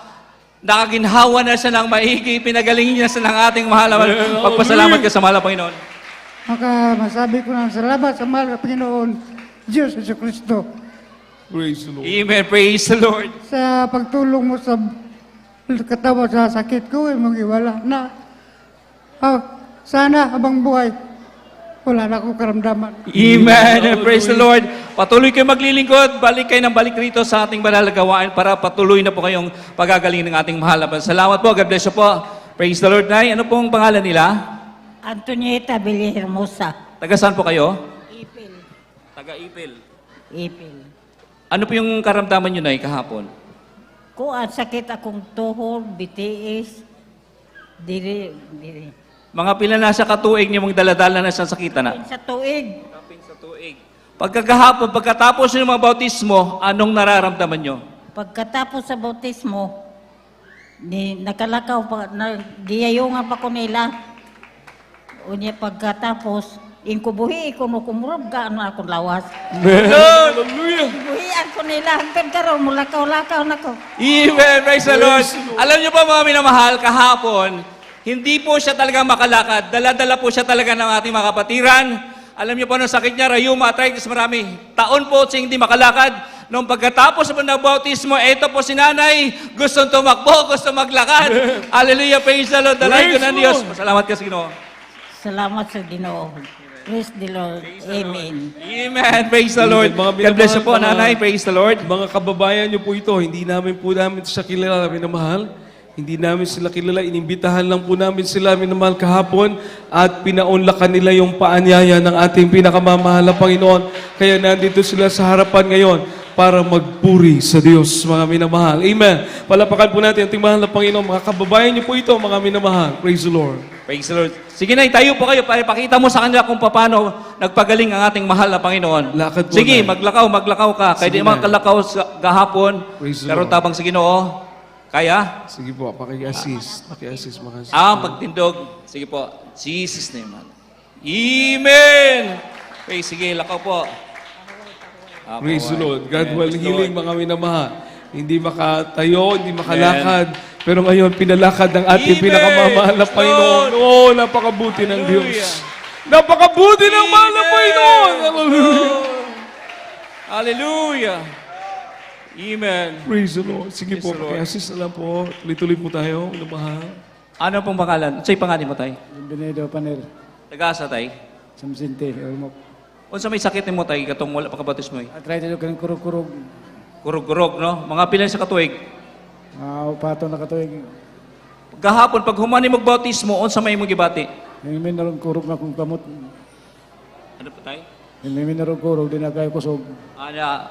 Nakaginhawa na siya ng maigi, pinagaling niya siya ng ating mahal. Pagpasalamat ka sa mahal na Panginoon. Masabi ko na salamat sa mahal na Panginoon, Diyos Jesu Kristo, Praise the Lord. Amen, praise the Lord. sa pagtulong mo sa katawan sa sakit ko, mag-iwala na. Sana habang buhay, wala na akong karamdaman. Amen, and praise the Lord. Patuloy kayo maglilingkod, balik kayo ng balik rito sa ating banal na gawain para patuloy na po kayong pagagaling ng ating mahal na Panginoon. Salamat po, God bless you po. Praise the Lord, Nay. Ano pong pangalan nila? Antonieta Villarmosa. Taga saan po kayo? Ipil. Taga Ipil. Ipil. Ano po yung karamdaman nyo, Nay, kahapon? Kuan sakit akong tuhod, BTS. Diri. Mga pila na sa katuig niyo mong daladala na sa sakita na? Sa tuig. Kapin sa tuig. Pagkagahapon, pagkatapos ng mga bautismo, anong nararamdaman nyo? Pagkatapos sa bautismo, nakalakaw pa, giyayungan pa ko nila. Unya pagkatapos, inkubuhi ko no kumurog ka ano akong lawas. Hallelujah! Buhian ko nila, hanggang karon mulakaw-lakaw na ko. Amen. Praise the Lord. Alam niyo ba mga minamahal, kahapon, hindi po siya talaga makalakad. Dala-dala po siya talaga ng ating mga kapatiran. Alam niyo po ang sakit niya, rheuma, arthritis, marami. Taon po siya hindi makalakad. Nung pagkatapos po ng bautismo, ito po si nanay, gustong tumakbo, gustong maglakad. Hallelujah, praise the Lord. Dalahin ko ng Diyos. Salamat ka sa Ginoo. Salamat sa Ginoo. Praise the Lord. Amen. Amen. Praise the Lord. Mga God bless you po, minamahal, nanay. Praise the Lord. Mga kababayan niyo po ito, hindi namin siya kilala, minamahal. Hindi namin sila kilala, inimbitahan lang po namin sila, minamahal, kahapon at pinaunlakan nila yung paanyaya ng ating pinakamamahal na Panginoon. Kaya nandito sila sa harapan ngayon para magpuri sa Diyos, mga minamahal. Amen. Palapakan po natin ang ating mahal na Panginoon. Mga kababayan niyo po ito, mga minamahal. Praise the Lord. Praise the Lord. Sige na, tayo po kayo para ipakita mo sa kanila kung paano nagpagaling ang ating mahal na Panginoon. Lakad po, Sige, Nay. maglakaw ka. Kaya di Sige, mga Nay. kalakaw gahapon, Praise the pero Lord. tabang sa Ginoo. Kaya? Sige po, paki-assist. Paki-assist, mga Pagtindog. Sige po. Jesus name, man. Amen! Okay, sige, lakaw po. Praise the Lord. God Amen. will Praise the healing, Lord. mga minamahal. Hindi makatayo, hindi makalakad. Pero ngayon, pinalakad ng ating Amen. pinakamamahal na Praise Panginoon. Lord. Oh, napakabuti ng Hallelujah. Diyos. Napakabuti ng mahal na Amen. Panginoon. Hallelujah. Hallelujah. Amen. Praise the Lord. Sige Praise po, the Lord. paki-assist na lang po. Tuloy-tuloy po tayo, minamahal. Ano pong pangalan? Sa'yo pangalan mo, tay? Bienvenido, Panel. Tagasa, tay? Samsinte. Unsa may sakit ni mo, tay? Katong wala pagkabatis mo, eh. Try tayo kanang kurog-kurog. Kurog-kurog, no? Mga pilan sa katuig. Upato na katuig. Gahapon, pag humani magbautismo, unsa may mong gibati? Yung minarong kurog na kung kamot. Ano po, tay? Yung minarong kurog, di na kayo kusog.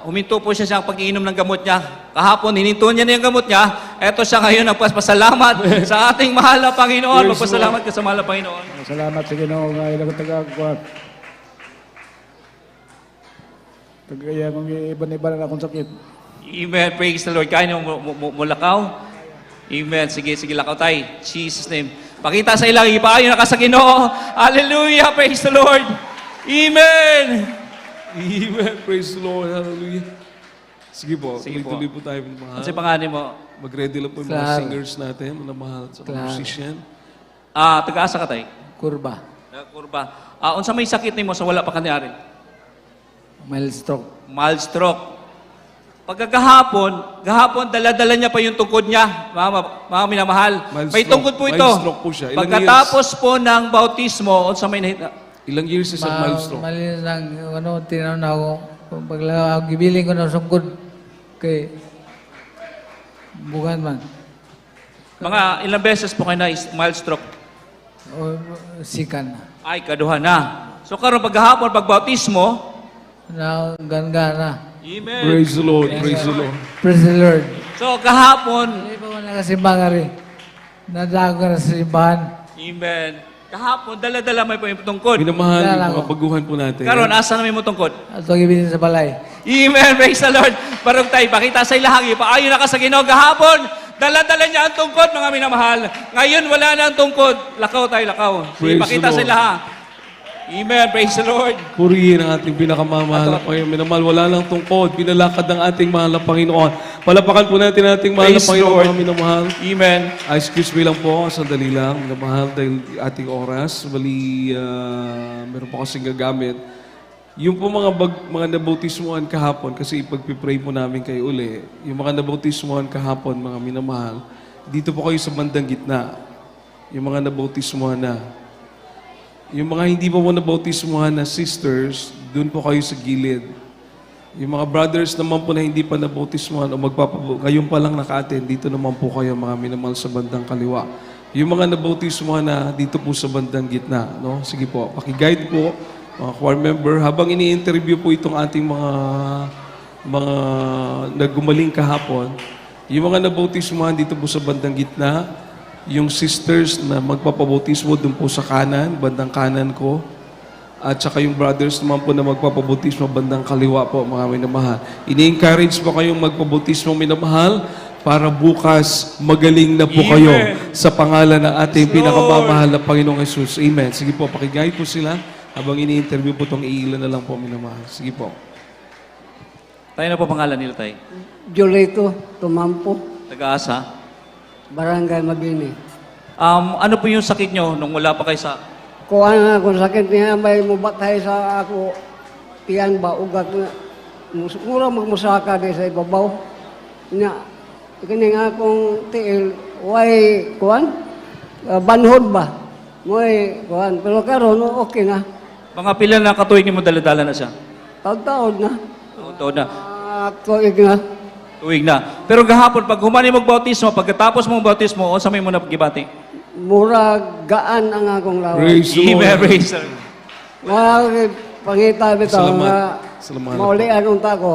Huminto po siya sa pag-iinom ng gamot niya. Kahapon, hininto niya na yung gamot niya. Eto siya ngayon, nagpasalamat sa ating mahal na Panginoon. Praise Magpasalamat ka sa mahal na Panginoon. Salamat sa Ginoo nga ilang tagakuan. Kagaya mong iban-iban na akong sakit. Amen. Praise the Lord. Kaya niyo mulakaw? Amen. Sige, lakaw tayo. Jesus name. Pakita sa ilang, ipaayo na ka sa Ginoo. Hallelujah. Praise the Lord. Amen. Amen. Praise the Lord. Hallelujah. Sige po, Sige po. tuloy-tuloy po tayo, minamahal. Ano sa pangalan mo? Mag-ready lang po yung mga singers natin, minamahal, sa mga musician. Taga-asa ka tayo? Kurba. Kurba. Unsa may sakit ni mo sa wala pa kanyari? Mild stroke. Mild stroke. Pagkagahapon, dala-dala niya pa yung tungkod niya. Mga minamahal. Mild May stroke. tungkod po Mild ito. stroke po siya. Ilang Pagkatapos po ng bautismo, unsa may nahita? Ilang years is sa mild stroke? Mali lang, tinaw na ako. Kung gibiling ko na sungkod kay bukan man. Mga ilang beses po kayo na mild stroke? O sikan. Ay, kaduha na. So karon paghahapon, pagbautismo, Na gana. Amen. Praise the Lord. Praise the Lord. Praise the Lord. So kahapon, Hindi pa wala kasimbahan rin. Nadago ka na sa simbahan. amen. Kahapon, dala-dala may po yung tungkod. Minamahal, Wala yung lang mga ako. baguhan po natin. Karon, asa na may mo tungkod? At huwag ibilin sa balay. Amen. Praise the Lord. Barog tayo, pakita sa ilahang, ipaayo na ka sa Ginoo kahapon. Dala-dala niya ang tungkod, mga minamahal. Ngayon, wala na ang tungkod. Lakaw tayo, lakaw. Praise Ipakita the sa Lord. ilahang. Amen. Praise the Lord. Purihin ang ating pinakamamahal na Panginoon. Minamahal, wala lang tungkod. Pinalakad ng ating mahal na Panginoon. Palapakan po natin ang ating mahal na Praise Panginoon, Lord. mga minamahal. Amen. Excuse me lang po, sandali lang, minamahal, dahil ating oras. Bali, meron po kasing gagamit. Yung po mga nabautismuhan kahapon, kasi ipagpipray po namin kayo uli, yung mga nabautismuhan kahapon, mga minamahal, dito po kayo sa bandang gitna. Yung mga nabautismuhan na. Yung mga hindi pa po nabautismuhan na sisters, doon po kayo sa gilid. Yung mga brothers naman po na hindi pa nabautismuhan o ngayon pa lang naka-attend, dito naman po kayo mga minamahal sa bandang kaliwa. Yung mga nabautismuhan na dito po sa bandang gitna. No? Sige po, pakiguide po, mga choir member, habang ini-interview po itong ating mga naggumaling kahapon, yung mga nabautismuhan dito po sa bandang gitna, yung sisters na magpapabautismo doon po sa kanan, bandang kanan ko, at saka yung brothers naman po na magpapabautismo bandang kaliwa po, mga minamahal. Ini-encourage po kayong magpabautismo, minamahal, para bukas magaling na po kayo sa pangalan ng ating pinakamamahal na Panginoong Jesus. Amen. Sige po, pakiguide po sila habang ini-interview po itong iilan na lang po, minamahal. Sige po. Tayo na po pangalan nila, tay. Julito Tumampo, Taga-asa. Barangay Mabini. Ano po yung sakit nyo nung wala pa kayo sa... Kuha nga kung sakit niya, may mubatay sa ako, tiyan ba, ugat nga. Mura magmusaka di sa ibabaw. Nga, kini nga akong tiil, way, kuhan, banhod ba? May, kuhan, pero karon okay na. Mga pila na katuig mo daladala na siya? Taon-taon na. Taon na. Tuig na. Tuig na. Pero gahapon, pag humani mag-bautismo, pagkatapos mong bautismo, o sa may mo na pagibati? Mura gaan ang akong lawas. Praise the Lord. Amen, praise the Lord. Mga pangita bitaw Salamat. nga Salamat. mauli anong tako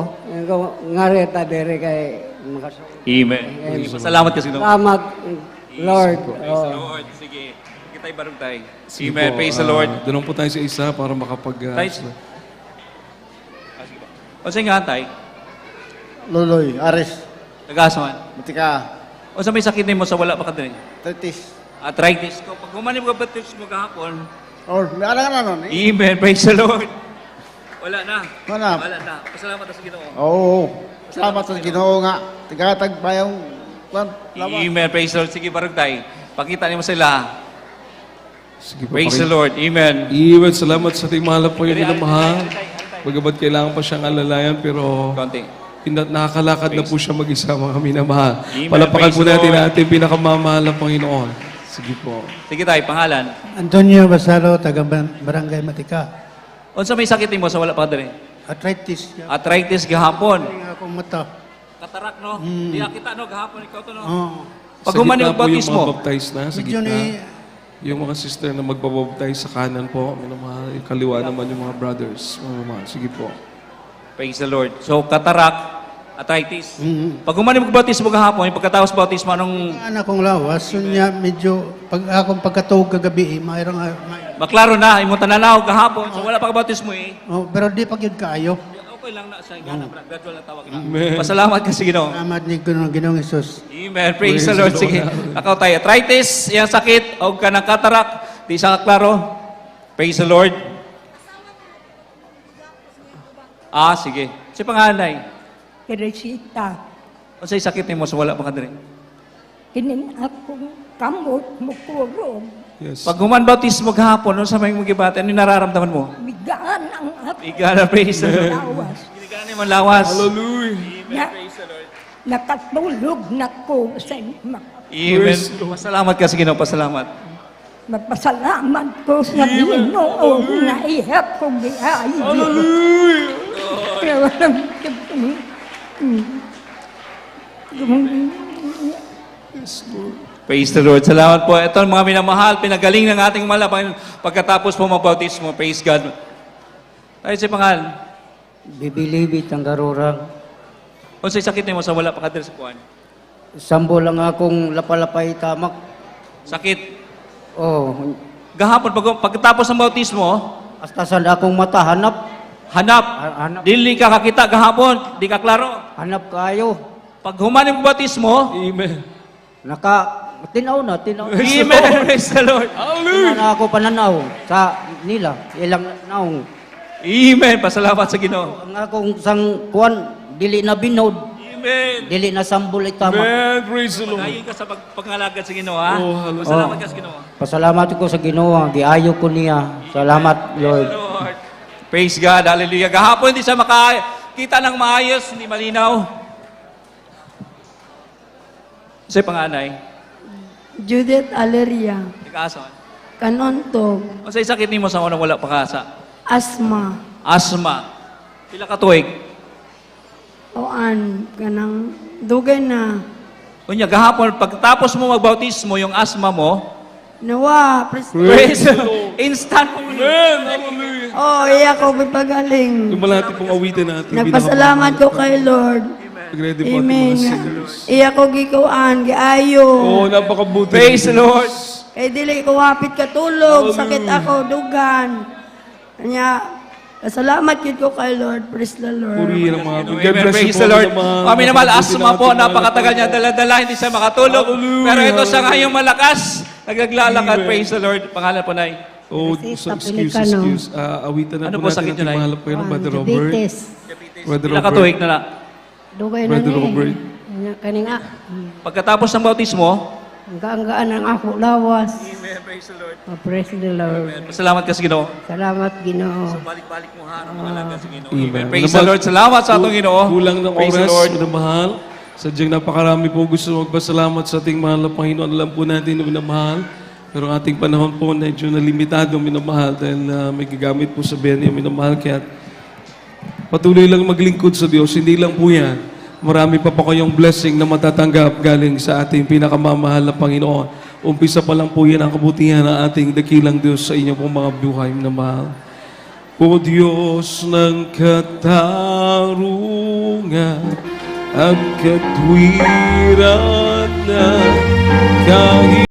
ngareta dere kay Amen. Salamat kasi no. salamat Lord. Praise Oh. the Lord. Sige. Kita'y barong tayo. Sige Amen. po, Praise the Lord. doon po tayo sa isa para makapag... Tayo. O sa nga, tay? Luloy, Ares, Taga-asaman. Matika, O sa may sakit mo sa wala pa ka din? Tritis. Arthritis ko. Pag humani mo bautismo gahapon, Or, may alam na nun eh. Amen. Praise the Lord. Wala na. Wala. Wala na. Pasalamat na sa Ginoo. Oo. Salamat sa Ginoo nga. Tigatag pa yung kwan, lawas. Amen. Praise the Lord. Sige, barong tayo. Pakita niyo mo sila. Sige po, Praise the Lord. Amen. Iwan, salamat sa ating mahal po yung minamahal. Bagamat kailangan pa siyang alalayan, pero Konti. nakakalakad na po siya mag-isa, mga minamahal. Amen. Palapakan po Praise the natin Lord. ang ating pinakamamahal na Panginoon. Sige po. Sige tayo, pangalan. Antonio Basalo, taga Barangay Matika. Unsa may sakit mo sa wala pa ka din? Arthritis. Arthritis gahapon. Ang akong mata. Katarak, no? Di kita, no? Gahapon ikaw to, no? Oh. Pag Sa humani gitna ang po yung bautismo, mga baptize na, sa Medyo gitna. ni- Yung mga sister na magbabaptize sa kanan po, minamahal. Yung kaliwa naman yung mga brothers. Mga minamahal. Sige po. praise the Lord. So, katarak, arthritis. Pag humani mag-bautismo gahapon, yung pagkatapos bautismo, anong Ang anak kong lawas, sunya medyo, pag akong pagkatuog kagabi, mayroong, maklaro na, imong tananaw gahapon, so wala pa ka bautismo eh. oh, pero di pa yun kaayo. Okay lang na sa gana, gradual na tawag na. Pasalamat ka sa Ginoo. Salamat ni Ginoong Jesus. Amen. Praise the Lord. Sige. Akaw tayo. Arthritis, yung sakit, o ka ng katarak, di sa kaklaro. Praise the Lord. Sige. Si panganay. Teresita, O sa'yo sakit mo sa wala pa ka din. kinin akong kamot, mukurog, Yes. Pag human bautismo gahapon, no, sa may magibate, ano yung nararamdaman mo? bigaan ang akong Igala, praise the Lord. lawas. Ginigala naman lawas. Hallelujah. Na, nakatulog na ko sa mga. Amen. Pasalamat ka sa Ginoo. Pasalamat. Magpasalamat ko sa Ginoo na ihap ko giayo. Hallelujah! Praise the Lord. Salamat po. Ito mga minamahal, pinagaling ng ating malapang pagkatapos po magbautismo. Praise God. Tayo si pangal. Bibilibit ang garurang. O sa sakit mo sa wala pa ka sa kuwan? Sambo lang akong lapalapay tamak. Sakit. Oh, Gahapon, pagkatapos ng bautismo, hasta sa akong mata hanap. hanap. Hanap. Dili ka kakita gahapon. Di ka klaro. Hanap kayo. Pag human yung bautismo, Amen. Tinaw na. Amen. Praise the Lord. Tinaw na ako pananaw sa nila. Ilang naong. Amen. Pasalamat sa Ginoo. Ang akong sang kuan, dili na binod. Amen. Dili na sambol tamak. Amen. Praise the Lord. Pag-ayin ka sa pagpangalaga sa Ginoo, ha? Oh, hallelujah. Pasalamat ka sa Ginoo. Pasalamat ko sa Ginoo, giayo ko niya. Salamat, Lord. Lord. Praise God. Hallelujah. Gahapon hindi siya makakita ng maayos, hindi malinaw. Sa'yo panganay, Judith Aleria, ikason. Kanontog, O sa'yo sakit ni mo sa unang wala pakasa? asma, Asma. Pila ka tuig? oan, kanang dugay na, Kunya, gahapon, pagtapos mo magbautismo, yung asma mo, nawa, praise the Lord. Instant mo. Amen. Hallelujah. oh, iya ko pagpagaling. Lumalati pong awitin natin. Nagpasalamat ko kay Lord. Ready po ating Amen. mga singers. Iya ko gikuan, giayo. Oh, napakabuti. Praise the Lord. Kay dili ko wapit katulog, sakit ako, dugan. Kanya, salamat yun ko kay Lord. Praise the Lord. Puri ng mga Amen. Praise the Lord. Kami naman, asma po, napakatagal niya dala-dala, hindi siya makatulog. Pero ito sa ngayong malakas, naglalakad. Praise the Lord. Pangalan po, Nay. Oh, Kasi so, sa excuse. Awitan na Ano po po natin sakit ang niyo, Nay? mahalap kayo ng Brother Robert. Diabetes. Brother Ilang Robert. katuig na lang. Dugay na Brother ni. Robert. Kaninga. Pagkatapos ng bautismo, Hanggang ang ako lawas. praise the Lord. Praise the Lord. Salamat ka sa Ginoo. Salamat, Ginoo. Balik-balik mo ha, pangalan ka sa Ginoo. Amen. Praise the Lord. Salamat sa atong Ginoo. Kulang ng Praise the oras, Lord. minamahal. Sadyang napakarami po gusto magpasalamat sa ating mahal na Panginoon. Alam po natin na minamahal. Pero ang ating panahon po medyo na limitado minamahal dahil may gagamit po sa Benny minamahal. Kaya patuloy lang maglingkod sa Diyos. Hindi lang po yan. Marami pa po kayong blessing na matatanggap galing sa ating pinakamamahal na Panginoon. Umpisa pa lang po yan ang kabutihan ng ating dakilang Diyos sa inyong pong mga buhay na mahal. O Diyos ng katarungan at katwiran na kahit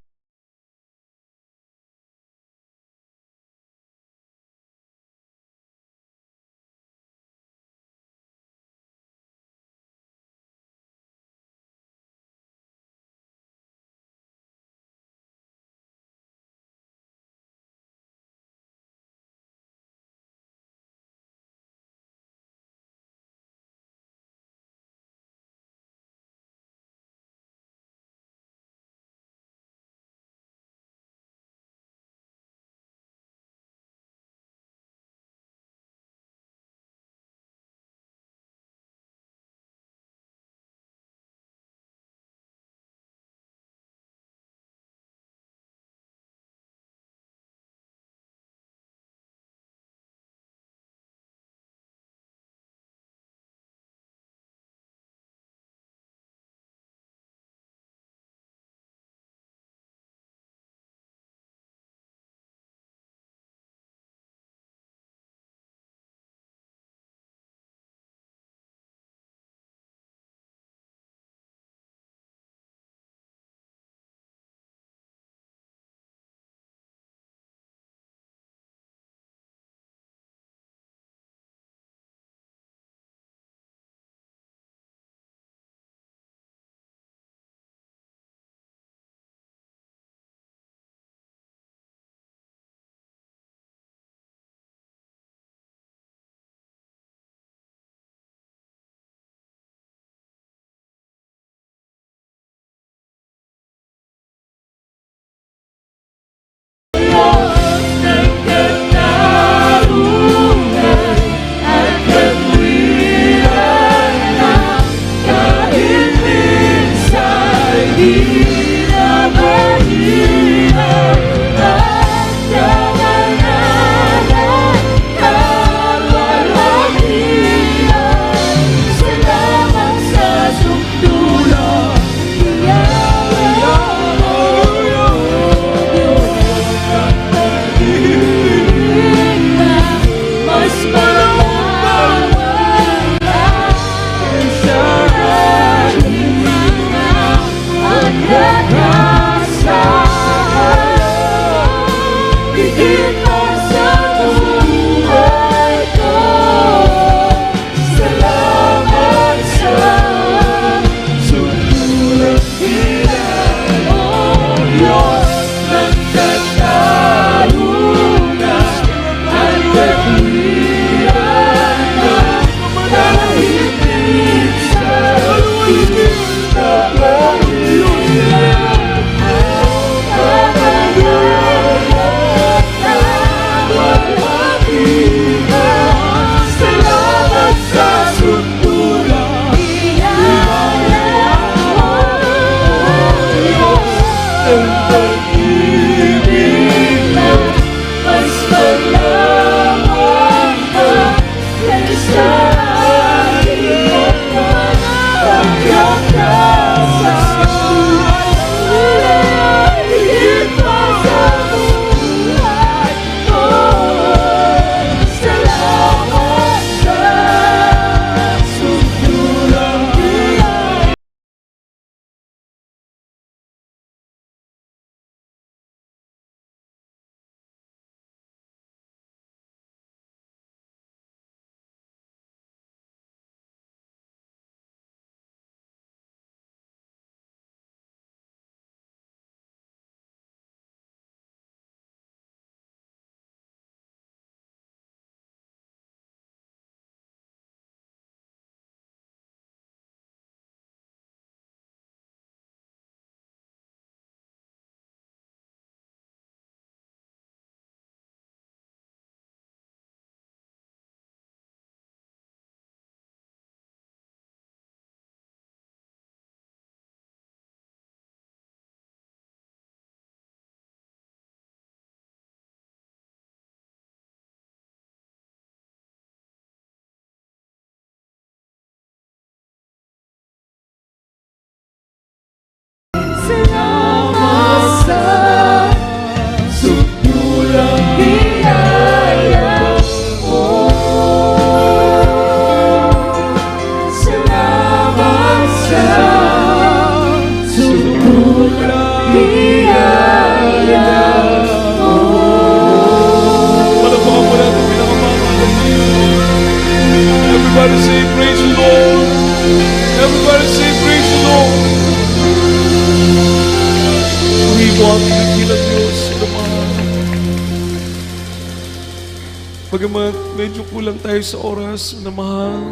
Bagamat medyo kulang tayo sa oras na mahal,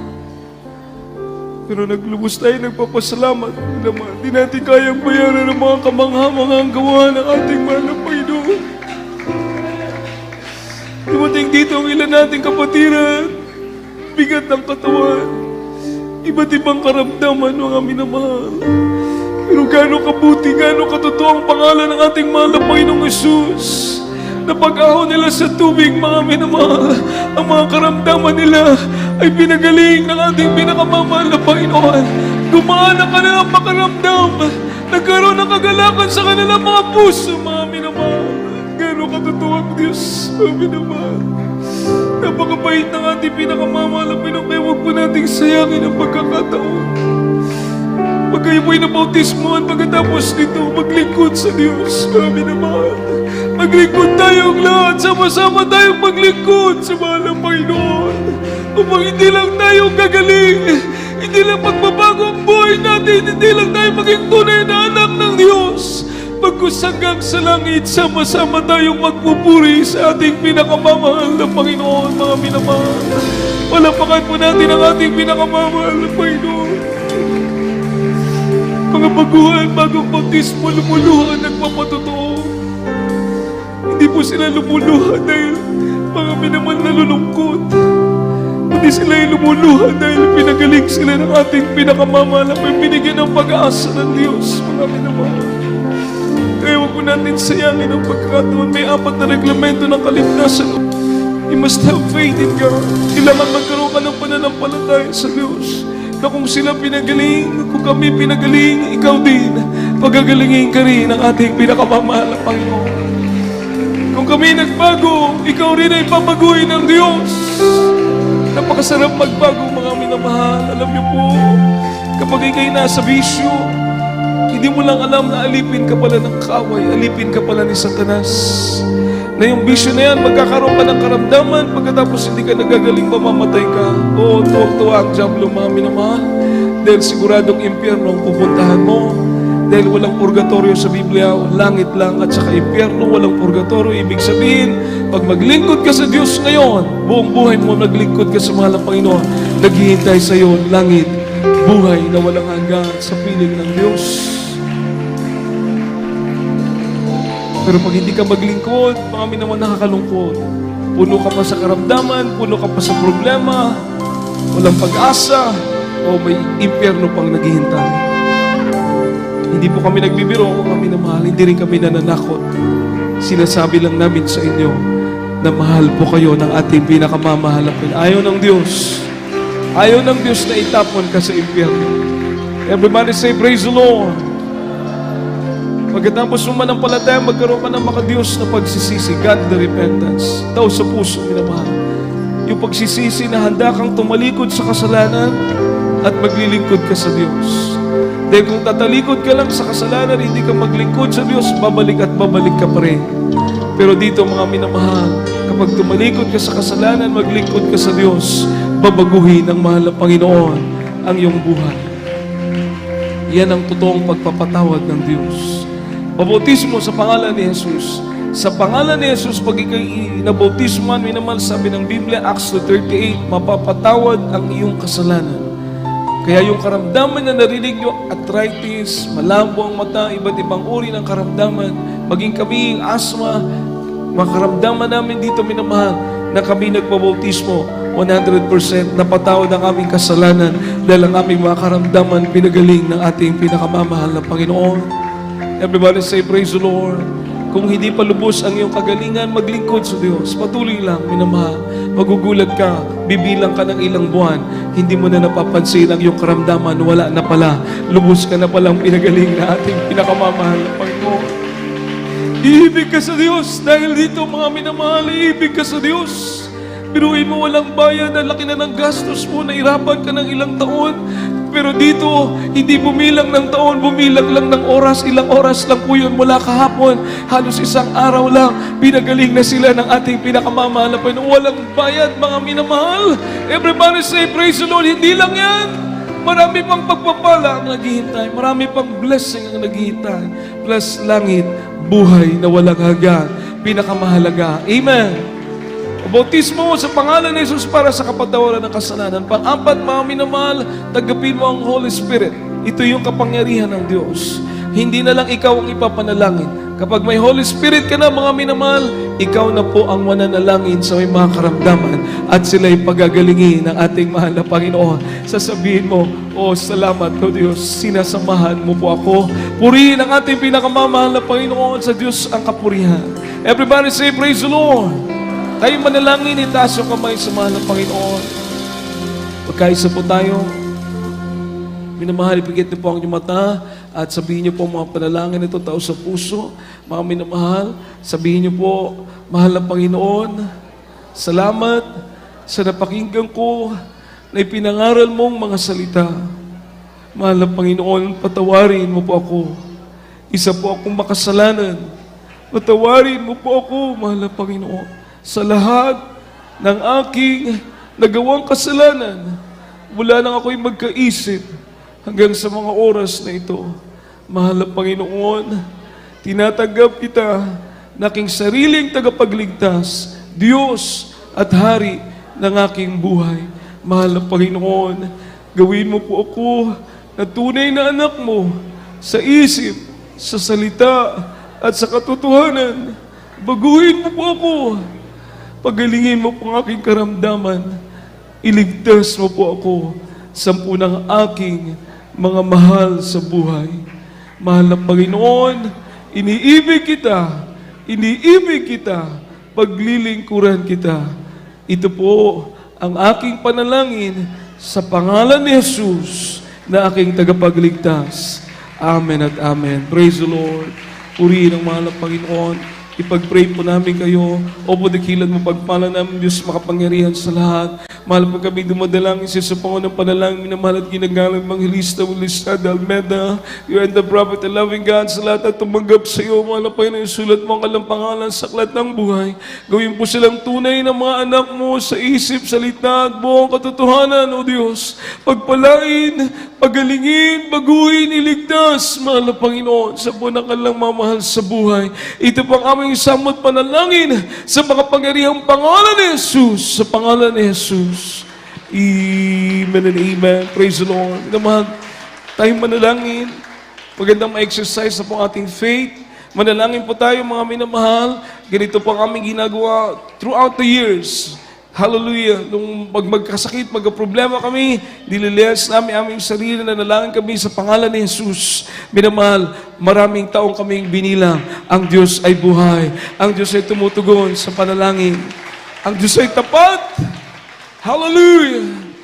pero naglubos tayo, nagpapasalamat naman. Di natin kayang bayaran ang mga kamangha-manghang gawa ng ating mahal na Panginoon. Dumating dito ang ilan nating kapatiran, bigat ng katawan, iba't ibang karamdaman, mga minamahal. Pero gano'ng kabuti, gano'ng katotoo ang pangalan ng ating mahal na Panginoong Hesus. Napag-ahon nila sa tubig, mga minamahal, ang mga karamdaman nila ay pinagaling ng ating pinakamamahal na Panginoon. Gumaan ang kanilang pakaramdam, nagkaroon ng kagalakan sa kanilang mga puso, mga minamahal. Gano'ng katotoo ang Diyos, mga minamahal. Napakabait ng ating pinakamamahal na Panginoon, kaya huwag po nating sayangin ang pagkakataon. Pag kayo po'y nabautismo at pagkatapos nito, maglingkod sa Diyos, mga minamahal. Maglingkod tayong lahat, sama-sama tayong maglingkod sa mahal ng Panginoon. Upang hindi lang tayo gagaling, hindi lang magbabago ang buhay natin, hindi lang tayo maging tunay na anak ng Diyos. Pagkus hanggang sa langit, sama-sama tayong magpupuri sa ating pinakamamahal na Panginoon, mga minamahal. Palapakan po natin ang ating pinakamamahal na Panginoon. Mga baguhan, bagong bautismo, lumuluhan, nagpapatotoo. Hindi po sila lumuluhan dahil mga minamahal nalulungkot. Hindi sila lumuluhan dahil pinagaling sila ng ating pinakamamahal na may binigyan ng pag-asa ng Diyos, mga minamahal. Kaya huwag po natin sayangin ang pagkakataon. May 4 na reglamento ng kaligtasan. You must have faith in God. Kailangan magkaroon ka ng pananampalataya sa Diyos. Na kung sila pinagaling, kung kami pinagaling, ikaw din, pagagalingin ka rin ng ating pinakamamahal na Panginoon. Kung kami nagbago, ikaw rin ay pabaguhin ng Diyos. Napakasarap magbago, mga minamahal. Alam niyo po, kapag ikay nasa bisyo, hindi mo lang alam na alipin ka pala ng kaway, alipin ka pala ni Satanas. Na yung bisyo na yan, magkakaroon ka ng karamdaman, pagkatapos hindi ka nagagaling, mamamatay ka. O, tuwag-tuwa ang diablo, mga minamahal. Dahil siguradong impyerno ang pupuntahan mo. Dahil walang purgatorio sa Biblia, langit lang at saka impyerno, walang purgatorio. Ibig sabihin, pag maglingkod ka sa Diyos ngayon, buong buhay mo naglingkod ka sa mahal ng Panginoon, naghihintay sa iyo langit, buhay na walang hanggan sa piling ng Diyos. Pero pag hindi ka maglingkod, mga naman nakakalungkot. Puno ka pa sa karamdaman, puno ka pa sa problema, walang pag-asa, o may impyerno pang naghihintay. Hindi po kami nagbibiro, kami na mahal, hindi rin kami nananakot. Sinasabi lang namin sa inyo na mahal po kayo ng ating pinakamamahal. Ayaw ng Diyos. Ayaw ng Diyos na itapon ka sa impyerno. Everybody say, praise the Lord. Pagkatapos mo manampalataya, magkaroon ka ng makadiyos na pagsisisi, godly repentance. Daw sa puso, minamahal. Yung pagsisisi na handa kang tumalikod sa kasalanan at maglilingkod ka sa Diyos. Dahil kung tatalikod ka lang sa kasalanan, hindi ka maglingkod sa Diyos, babalik at babalik ka pa rin. Pero dito, mga minamahal, kapag tumalikod ka sa kasalanan, maglingkod ka sa Diyos, babaguhin ng mahal na Panginoon ang iyong buhay. Yan ang totoong pagpapatawad ng Diyos. Pabautismo sa pangalan ni Jesus. Sa pangalan ni Jesus, pag ikay nabautisman, minamahal, sabi ng Biblia, Acts 2:38, mapapatawad ang iyong kasalanan. Kaya yung karamdaman na narinig nyo, arthritis, malabo ang mata, iba't ibang uri ng karamdaman, maging kami, asthma, makaramdaman namin dito, minamahal, na kami nagpabautismo, 100% napatawad ang aming kasalanan dahil ang aming mga karamdaman pinagaling ng ating pinakamamahal na Panginoon. Everybody say, praise the Lord. Kung hindi pa lubos ang iyong kagalingan, maglingkod sa Diyos. Patuloy lang, minamahal. Magugulat ka, bibilang ka ng ilang buwan, hindi mo na napapansin ang iyong karamdaman, wala na pala. Lubos ka na palang pinagaling na ating pinakamamahal na Panginoon. Iibig ka sa Diyos. Dahil dito, mga minamahal, iibig ka sa Diyos. Biruin mo walang bayad, ang laki na ng gastos mo, nairapan ka ng ilang taon. Pero dito, hindi bumilang ng taon, bumilang lang ng oras. Ilang oras lang po yun mula kahapon. Halos isang araw lang, pinagaling na sila ng ating pinakamamahal na Panginoon. Walang bayad, mga minamahal. Everybody say, praise the Lord. Hindi lang yan. Marami pang pagpapala ang naghihintay. Marami pang blessing ang naghihintay. Plus langit, buhay na walang hanggan. Pinakamahalaga. Amen. Bautismo sa pangalan ni Jesus para sa kapatawaran ng kasalanan. Pang-apat, mga minamahal, tanggapin mo ang Holy Spirit. Ito yung kapangyarihan ng Diyos. Hindi na lang ikaw ang ipapanalangin. Kapag may Holy Spirit ka na, mga minamahal, ikaw na po ang mananalangin sa may mga karamdaman at sila'y pagagalingin ng ating mahal na Panginoon. Sasabihin mo, oh, salamat o Diyos, sinasamahan mo po ako. Purihin ang ating pinakamamahal na Panginoon, sa Diyos ang kapurihan. Everybody say, praise the Lord. Tayo manalangin, itaas yung kamay sa mahal ng Panginoon. Pagkaisa po tayo, minamahal, ipigit niyo po ang inyong mata at sabihin niyo po mga panalangin ito tao sa puso. Mga minamahal, sabihin niyo po, mahal ng Panginoon, salamat sa napakinggan ko na ipinangaral mong mga salita. Mahal ng Panginoon, patawarin mo po ako. Isa po akong makasalanan. Patawarin mo po ako, mahal ng Panginoon, sa lahat ng aking nagawang kasalanan. Mula nang ako'y magkaisip hanggang sa mga oras na ito. Mahal na Panginoon, tinatanggap kita na aking sariling tagapagligtas, Diyos at Hari ng aking buhay. Mahal na Panginoon, gawin mo po ako na tunay na anak mo sa isip, sa salita at sa katotohanan. Baguhin mo po ako. Pagalingin mo po ang aking karamdaman. Iligtas mo po ako sa ng aking mga mahal sa buhay. Mahal na Panginoon, iniibig kita, paglilingkuran kita. Ito po ang aking panalangin sa pangalan ni Jesus na aking tagapagligtas. Amen at amen. Praise the Lord. Purihin ang mahal na Panginoon. Ipag-pray po namin kayo. Opo, dakilan mo pagpala namin, Diyos makapangyarihan sa lahat. Mahal po kami dumadalangin sa Pangunang panalangin, minamahal at ginagalang Evangelista Wilista de Almeda. You and the prophet, the loving God, sa lahat at tumanggap sa iyo, mahal na Panginoon, sulat mo ang kalang pangalan sa aklat ng buhay. Gawin po silang tunay na mga anak mo sa isip, salita at buong katotohanan, O Diyos. Pagpalain, pagalingin, baguhin, iligtas, mahal na Panginoon, sa buong kalang mamahal sa buhay. Ito pang aming samot panalangin sa makapangyarihang pangalan ni Jesus, sa pangalan ni Jesus. Amen and amen. Praise the Lord. Minamahal, tayong manalangin. Magandang ma-exercise na po ating faith. Manalangin po tayo, mga minamahal. Ganito po ang aming ginagawa throughout the years. Hallelujah. Nung magkasakit, magkaproblema kami, nililias namin aming sarili na nalangin kami sa pangalan ni Jesus. Minamahal, maraming taong kaming binilang. Ang Diyos ay buhay. Ang Diyos ay tumutugon sa panalangin. Ang Diyos ay tapat. Hallelujah!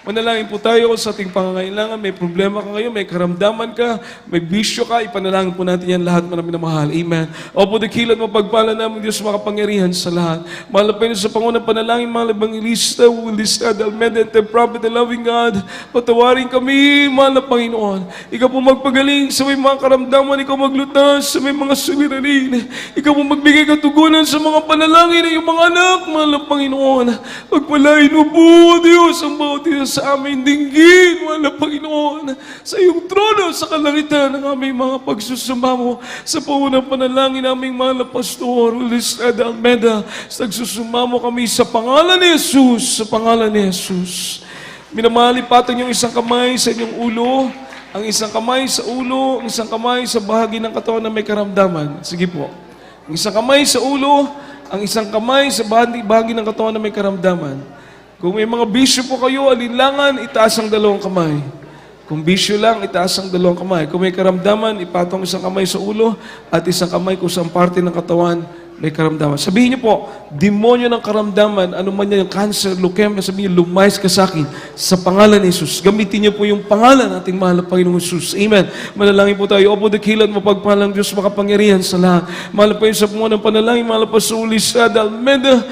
Manalangin po tayo sa ating pangangailangan. May problema ka ngayon, may karamdaman ka, may bisyo ka, ipanalangin po natin yan lahat, marami na mahal. Amen. Opo, dakilan mo pagpala namin, Diyos makapangyarihan sa lahat. Mahal pa sa Pangunang panalangin, mga Evangelista, Wilista, Almeda, and the prophet, the loving God, patawarin kami, mahal na Panginoon. Ikaw po magpagaling sa may mga karamdaman, ikaw maglutas sa may mga suliranin. Ikaw po magbigay katugunan sa mga panalangin ng iyong mga anak, mahal na Panginoon. Pagpalain mo po, Diyos, ang bawat Diyos sa aming dinggin, mahal na Panginoon, sa iyong trono, sa kalangitan ng aming mga pagsusumamo, sa Pangunang panalangin naming mahal na Pastor Wilista de Almeda, nagsusumamo kami sa pangalan ni Jesus, sa pangalan ni Jesus. Minamahal, ipatong yung isang kamay sa inyong ulo, ang isang kamay sa ulo, ang isang kamay sa bahagi ng katawan na may karamdaman. Sige po. Ang isang kamay sa ulo, ang isang kamay sa bahagi ng katawan na may karamdaman. Kung may mga bisyo po kayo, alinlangan, itaas ang dalawang kamay. Kung bisyo lang, itaas ang dalawang kamay. Kung may karamdaman, ipatong isang kamay sa ulo at isang kamay kung saan parte ng katawan may karamdaman. Sabihin niyo po, demonyo ng karamdaman, ano man yan, cancer, leukemia, sabihin niyo, lumayas ka sa akin sa pangalan ni Jesus. Gamitin niyo po yung pangalan nating mahal na Panginoong Jesus. Amen. Manalangin po tayo. Opo, dakilan, mapagpalang Diyos, makapangyarihan sa lahat. Mahal pa yun sa Pangunang panalangin, mahal pa sa Ulisa, Almeda,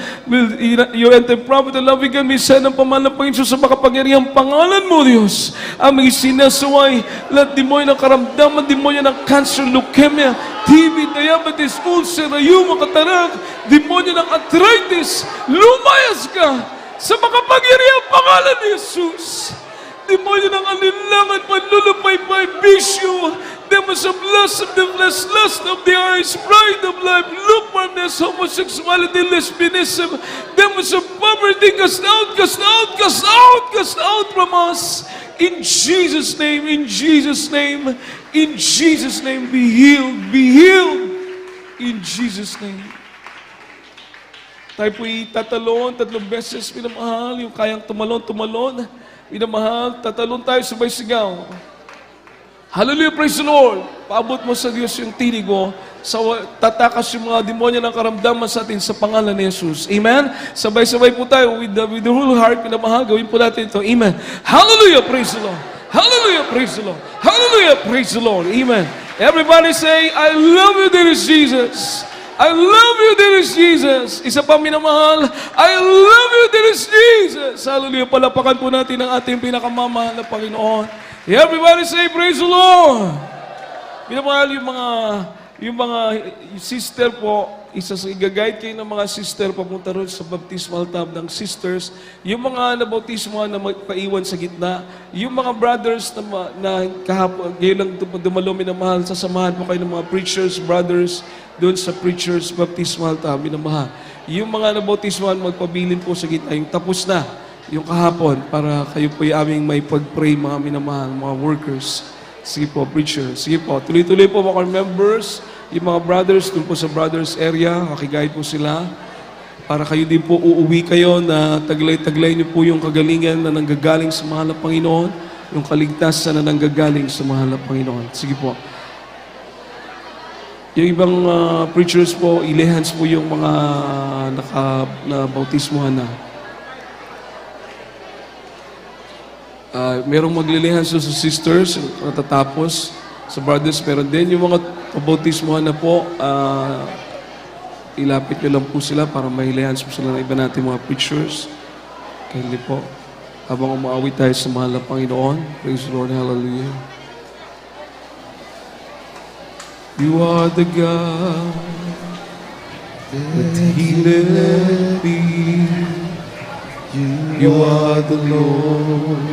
your anti-prophet, the loving God, may sana pamahal na Panginoon sa makapangyarihang pangalan mo, Diyos. Aming sinasaway, lahat demonyo ng karamdaman, demonyo ng cancer, leukemia, TB, diabetes, ulcer, rayuma, katarak, demonyo ng arthritis, lumayas ka sa makapangyarihang pangalan ni Jesus. Demonyo ng alinlangan, panlulupay-pay, bisyo, demons of lust of the flesh, lust of the eyes, pride of life, lukewarmness, homosexuality, lesbianism, demons spirits of poverty, cast out, cast out, cast out, cast out from us. In Jesus' name, in Jesus' name, in Jesus' name, be healed, be healed. In Jesus' name. Tayo po'y tatalon 3 beses, minamahal, yung kayang tumalon. Minamahal, tatalon tayo, sabay sigaw. Hallelujah, praise the Lord. Paabot mo sa Diyos yung tinig mo. Tatakas yung mga demonyo ng karamdaman sa atin sa pangalan ni Jesus. Amen? Sabay-sabay po tayo with the whole heart. Pinamahal, gawin po natin ito. Amen. Hallelujah, praise the Lord. Hallelujah, praise the Lord. Hallelujah, praise the Lord. Amen. Everybody say, I love you, dear Jesus. I love you, dear Jesus. Isa pa minamahal, I love you, dear Jesus. Hallelujah, palapakan po natin ang ating pinakamamahal na Panginoon. Everybody say, praise the Lord. Minamahal, yung mga sister po, i-guide kayo ng mga sister papunta ron sa baptismal tub ng sisters. Yung mga nabautismo na magpaiwan sa gitna. Yung mga brothers na kahapon, ngayon lang dumalo minamahal, sasamahan po kayo ng mga preachers, brothers, doon sa preachers baptismal tub, minamahal. Yung mga nabautismo magpabilin po sa gitna, yung tapos na, yung kahapon, para kayo po yung aming may pag-pray, mga minamahal, mga workers. Sige po, preacher. Sige po, tuloy-tuloy po mga members, yung mga brothers, doon po sa brothers area, makiguide po sila. Para kayo din po uuwi kayo na taglay-taglay niyo po yung kagalingan na nanggagaling sa mahal na Panginoon, yung kaligtasan na nanggagaling sa mahal na Panginoon. Sige po. Yung ibang preachers po, ilehans po yung mga nabautismuhan na. Merong maglilihan sa sisters, natatapos sa brothers, pero din yung mga kabautismuhan na po, ilapit nyo lang po sila para mahilihan po sila ng iba natin mga preachers. Kindly po, habang umaawit tayo sa mahal na Panginoon. Praise the Lord, hallelujah. You are the God that healeth me. You are the Lord,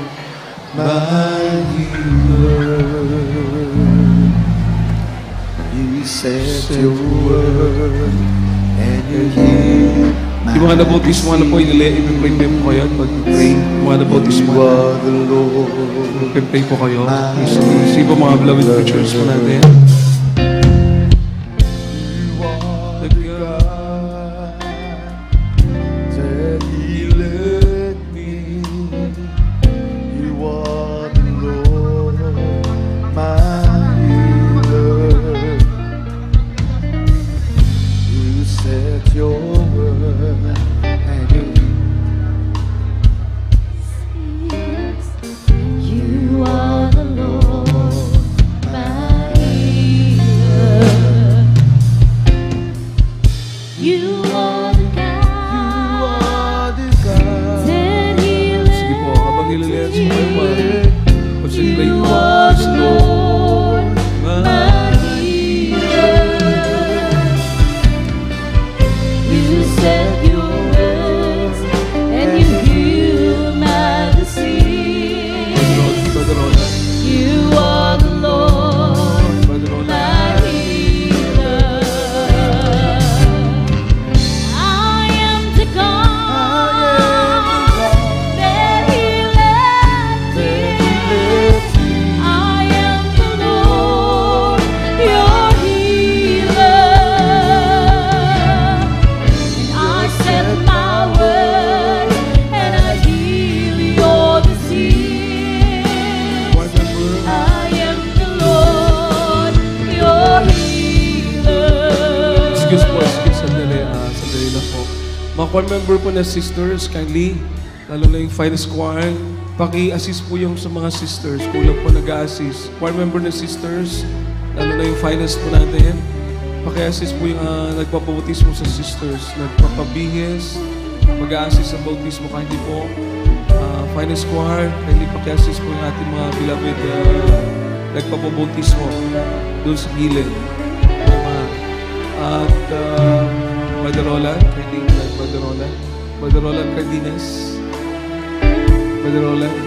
my healer. You said your word and you hear my Yung mga nabautismo na po, ipipray po kayo. Pag-pray, yung mga nabautismo You are the Lord. ipipray po kayo. Sige po mga beloved preachers po natin. You are the God that healeth me. You are the Lord, my healer. You said your word and You are the Lord, my healer. You are the God that healeth. Sige po, habang nililihan sa kayo, mag-concentrate You po. are the Lord, my healer. You said your words and you healed my disease. Brother Roland, You are the Lord, Brother Roland. my healer. I am the God that healeth thee. I am the Lord, your healer. And I send my word and I heal your disease. I am the Lord, your healer. Excuse po, sandali lang po. Mga choir member po na sisters, kindly, lalo na yung finest choir, paki-assist po yung sa mga sisters, kulang po nag-a-assist. Choir member na sisters, lalo na yung finest po natin, paki-assist po yung nagpapabautismo sa sisters, nagpapabihis, mag-a-assist sa bautismo, kindly po. Finest choir, kindly paki-assist po yung ating mga beloved nagpapabautismo doon sa gilid. At Brother Roland, kindly Brother Roland Cardenas. Brother Roland.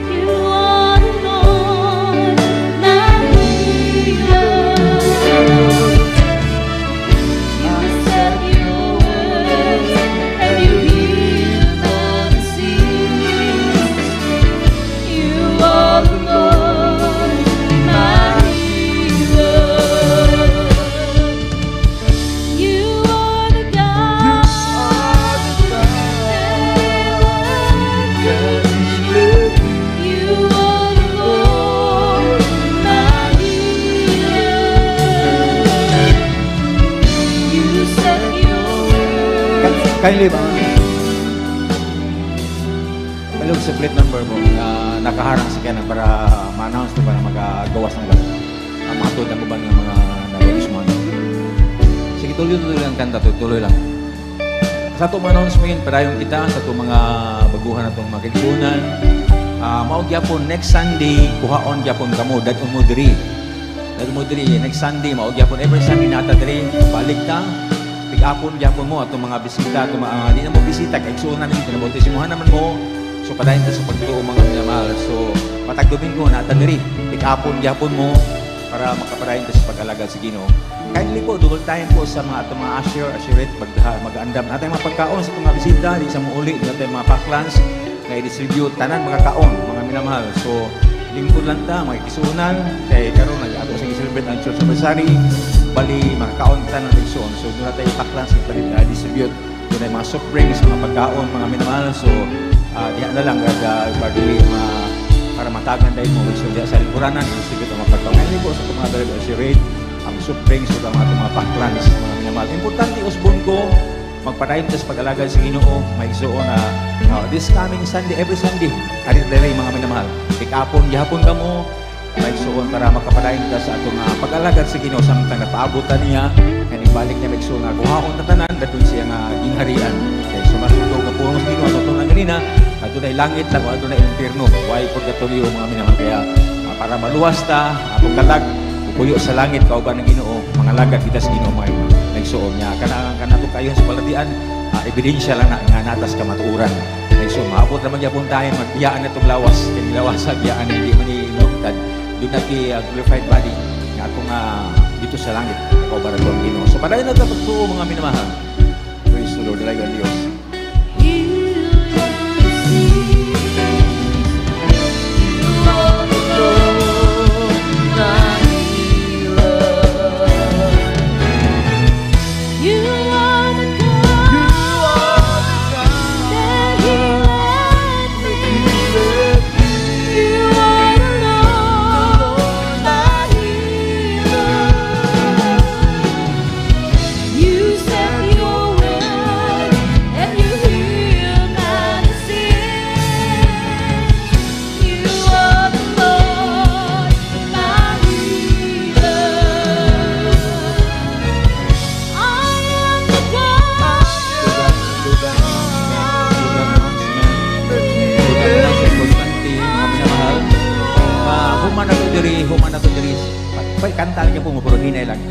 You are the Lord, my healer. You said you Kindly ba? Palog sa plate number mo na nakaharang sa kanan para ma-announce mo ba na magagawas ng gano'n. Ang mga tulad ng uban ng mga nabagis mo. Sige, tuloy-tuloy lang kanta, tuloy lang. Sa itong announcement, padayon kita sa itong mga baguhan na itong makikisunan. Maugyapon, next Sunday, kuhaon gyapon kamo, dadon mo diri. Dadon mo diri, next Sunday, maugyapon, every Sunday nata diri, balik ta. Pig-apon gyapon mo, itong mga bisita, itong mga, di na mo bisita, kaigsunan namin, pinabotisimuhan naman mo. So, padayon ta sa pagtuo mga minamahal. So, matag Domingo, nata diri, pig-apon gyapon mo, para makapadayon ta sa pag-alaga sa Ginoo. Kindly po, double time po sa mga itong mga usher, usherette, mag-andam natin mga pagkaon sa itong mga bisita, di sa muuli, di natin mga paklans, na i-distribute tanan mga kaon, mga minamahal. So, lingkod lang ta, mga kisunan, kay karon nag-ato sa i-celebrate ang church anniversary, bali mga kaon tanan nagsuon. So, doon natin ipaklans, i-distribute. Doon ay mga soft drinks, mga pagkaon, mga minamahal. So, diyan na lang, partly, para matagan dahil mo. So, diyan sa lingkuranan, i-distribute ang mga pagkaon. Ngayon po sa itong mga dalaga, si Raid, ang soft drinks, o mga paklans, mga minamahal. Importante, usbon ko, magpadayon sa pag-alaga sa Ginoo, may igsuon na this coming Sunday, every Sunday, arit dere mga minamahal. Pikapon, gihapon ka mo, may igsuon para makapadayon ka sa atong pag-alaga sa Ginoo samtang napaabutan niya, and ibalik niya may igsuon na kuhaon na tanan, datun siya nga gingharian. Kaya sumasundog ka puno sa Ginoo, atong lang ganina, atong na langit lang, o atong na impierno, why purgatorio mga minamahal. Kaya para maluwas ta, atong kalag, pupuyo sa langit, kauban ng Ginoo, mga lagad kita sa Ginoo, mga nagsuon niya. Kanang kayo sa paladian, ebidensya lang na nga natas kamatuuran. Nagsuon, maabot naman niya puntahin, magbiyaan na itong lawas. Kaya nilawas sa biyaan, hindi man ilugtad. Doon na glorified body, nga akong dito sa langit, ikaw ba rin ang Ginoo. So, padayon na ito pagtuo mga minamahal. Praise the Lord, dalaga ang Diyos. Human nato diri kanta lang po mo pero hinay lang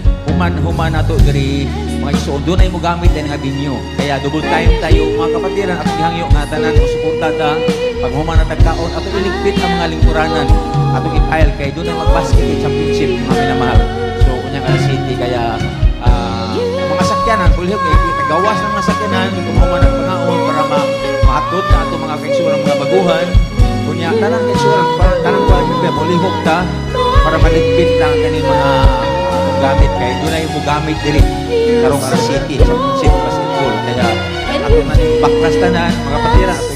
human nato diri mga igsoon doon ay mo gamit din nga binyo kaya double time tayo mga kapatiran at gihangyo nga tanan o suporta ta pag human na tagkaon ato iligpit ang mga lingkuranan ato ipile kay doon ay mag-basket championship mga minamahal. So unya ka city kaya mga sakyanan pulihog kay tagawas ng mga sakyanan kung human ang pangaon para mahatod na ato mga kaigsoon mga baguhan kunya tanang kaigsoon para tanang kuha pulihog ta para maligpit lang kanin mga gamit kay doon ay mo gamit diri karong ara city championship basketball kaya ato man baklas tanan mga patira ato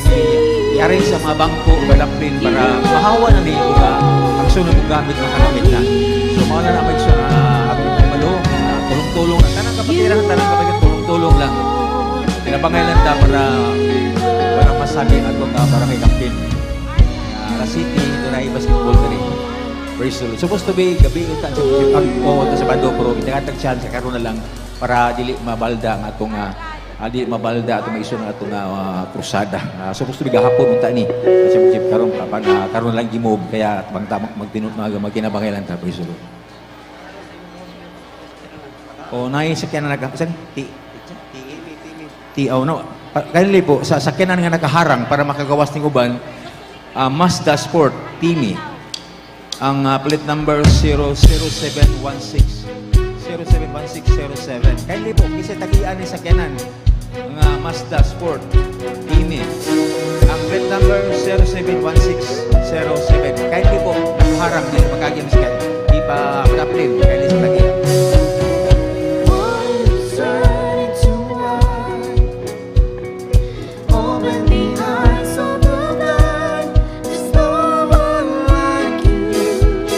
i-arrange sa mga bangko balapin para mahawa na ni ang sunod mo gamit makamit na so mao na na magsun ato malo tulong-tulong na tanang kapatira tanang kapatira tulong-tulong lang pinabangailan ta para masabi ato para kay kapin ara city doon ay basketball diri. Praise the Lord. Supposed to be gabi utan sa pag-o sa bando pero itatag chance karon na lang para dili mabalda ang atong dili mabalda atong isu ng atong krusada. Supposed to be gahapon unta ni. Sa chip karon karon lang gimob kaya bangta magtinut magkinabangailan ta praise the Lord. O nay sakyan na nagkasan ti no. Kindly po sa sakyanan nga nakaharang para makagawas ning uban Mazda Sport Timi. Ang plate number 00716 071607. Kindly po, kasi tagian ni sakyanan ang Mazda Sport Timi. Ang plate number 071607. Kindly po, nakaharang na magkagyan sa kanya. Di pa padaplin, kindly sa tagian.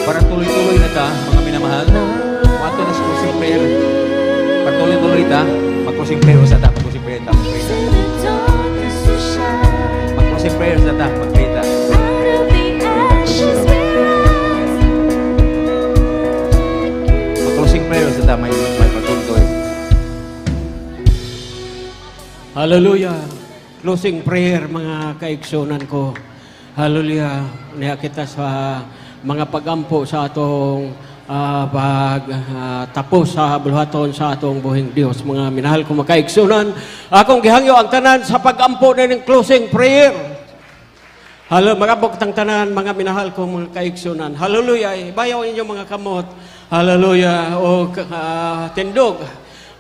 Para tuloy-tuloy na ta, mga minamahal. Wato na sa closing prayer. Patuloy-tuloy ta, mag-closing prayer sa ta, mag-closing prayer ta, mag-closing prayer ta. Hallelujah. Closing prayer, mga kaigsunan ko. Hallelujah. Niya kita sa mga pagampo sa atong tapos sa buluhaton sa atong buhing Dios. Mga minahal ko mga kaigsunan, akong gihangyo ang tanan sa pagampo na ng closing prayer. Halo, magabok tang tanan, mga minahal ko mga kaigsunan. Hallelujah. Bayaw inyo mga kamot. Hallelujah. O tindog.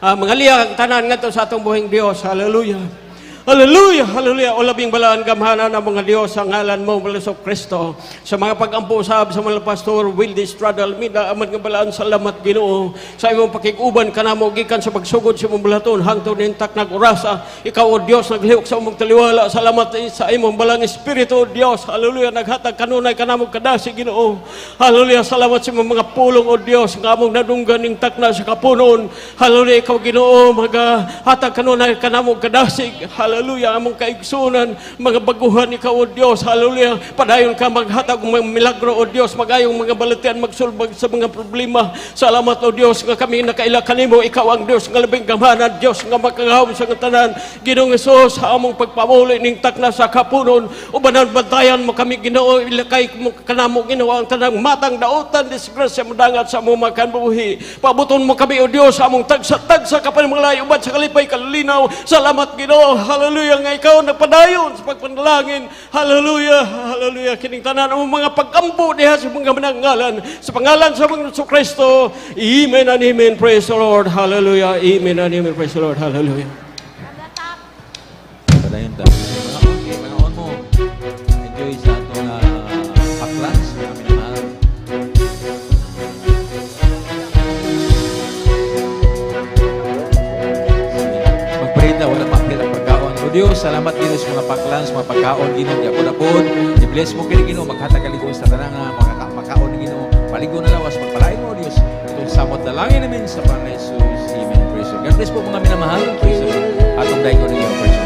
Mga liya ang tanan nga sa atong buhing Dios. Hallelujah. Hallelujah, hallelujah. O labing balaan gamhanan ng mga Diyos sa ngalan mo, Malusok Kristo. Sa mga pag-ampusab sa mga pastor, Wildy Stradal, mida amad nga balaan, salamat Ginoo. Sa imong pakiguban kanamo gikan sa pagsugod sa imong bulaton, hangtod nintak nag-orasa. Ikaw o Diyos, naglihok sa imong taliwala. Salamat sa imong balang Espiritu o Diyos. Hallelujah, naghatag kanunay kanamo kadasi Ginoo. Hallelujah, salamat sa imong mga pulong o Diyos, nga among nadunggan ning takna sa kapunon. Hallelujah, ikaw Ginoo, maghatag kanunay kanamo kadasig. Hallelujah, among kaigsunan, mga baguhan ikaw o Diyos. Hallelujah, padayon ka maghatag ng mga milagro o Diyos, magayong mga balatian magsulbag sa mga problema. Salamat o Diyos nga kami nakaila kanimo, ikaw ang Diyos nga labing gamhanan, Diyos nga makagahom sa tanan. Ginoong Hesus, sa among pagpamuli ning takna sa kapunon, ubanan bantayan mo kami Ginoo, ilakay mo kanamo Ginoo ang tanang matang daotan, disgrasya mo dangat sa among makanbuhi. Pabuton mo kami o Diyos sa among tagsa-tagsa kapal mga layo, sa kalipay kalinaw. Salamat Ginoo. Hallelujah, nga ikaw nagpadayon sa pagpanalangin. Hallelujah, hallelujah. Kining tanan ang mga pagkampo diha sa mga manangalan. Sa pangalan sa mga Kristo. Amen and amen. Praise the Lord. Hallelujah. Amen and amen. Praise the Lord. Hallelujah. Padayon ta. Okay, panahon mo. Enjoy sa atong paklans, mga minamahal. Magparita, wala pakit ang pagkaon. O Diyos, salamat Ginoo sa mga paklans, mga pagkaon Ginoo. Di ako napod. I-bless mo kini Ginoo, maghatag kaligo sa tanang mga pagkaon Ginoo. Paligo na lawas, magpalain mo Diyos. Itong samot na langin namin sa pangalan ni Jesus. Amen. Praise the Lord. God bless po mga minamahal. Praise the Lord. Atong daig ko na Praise the Lord.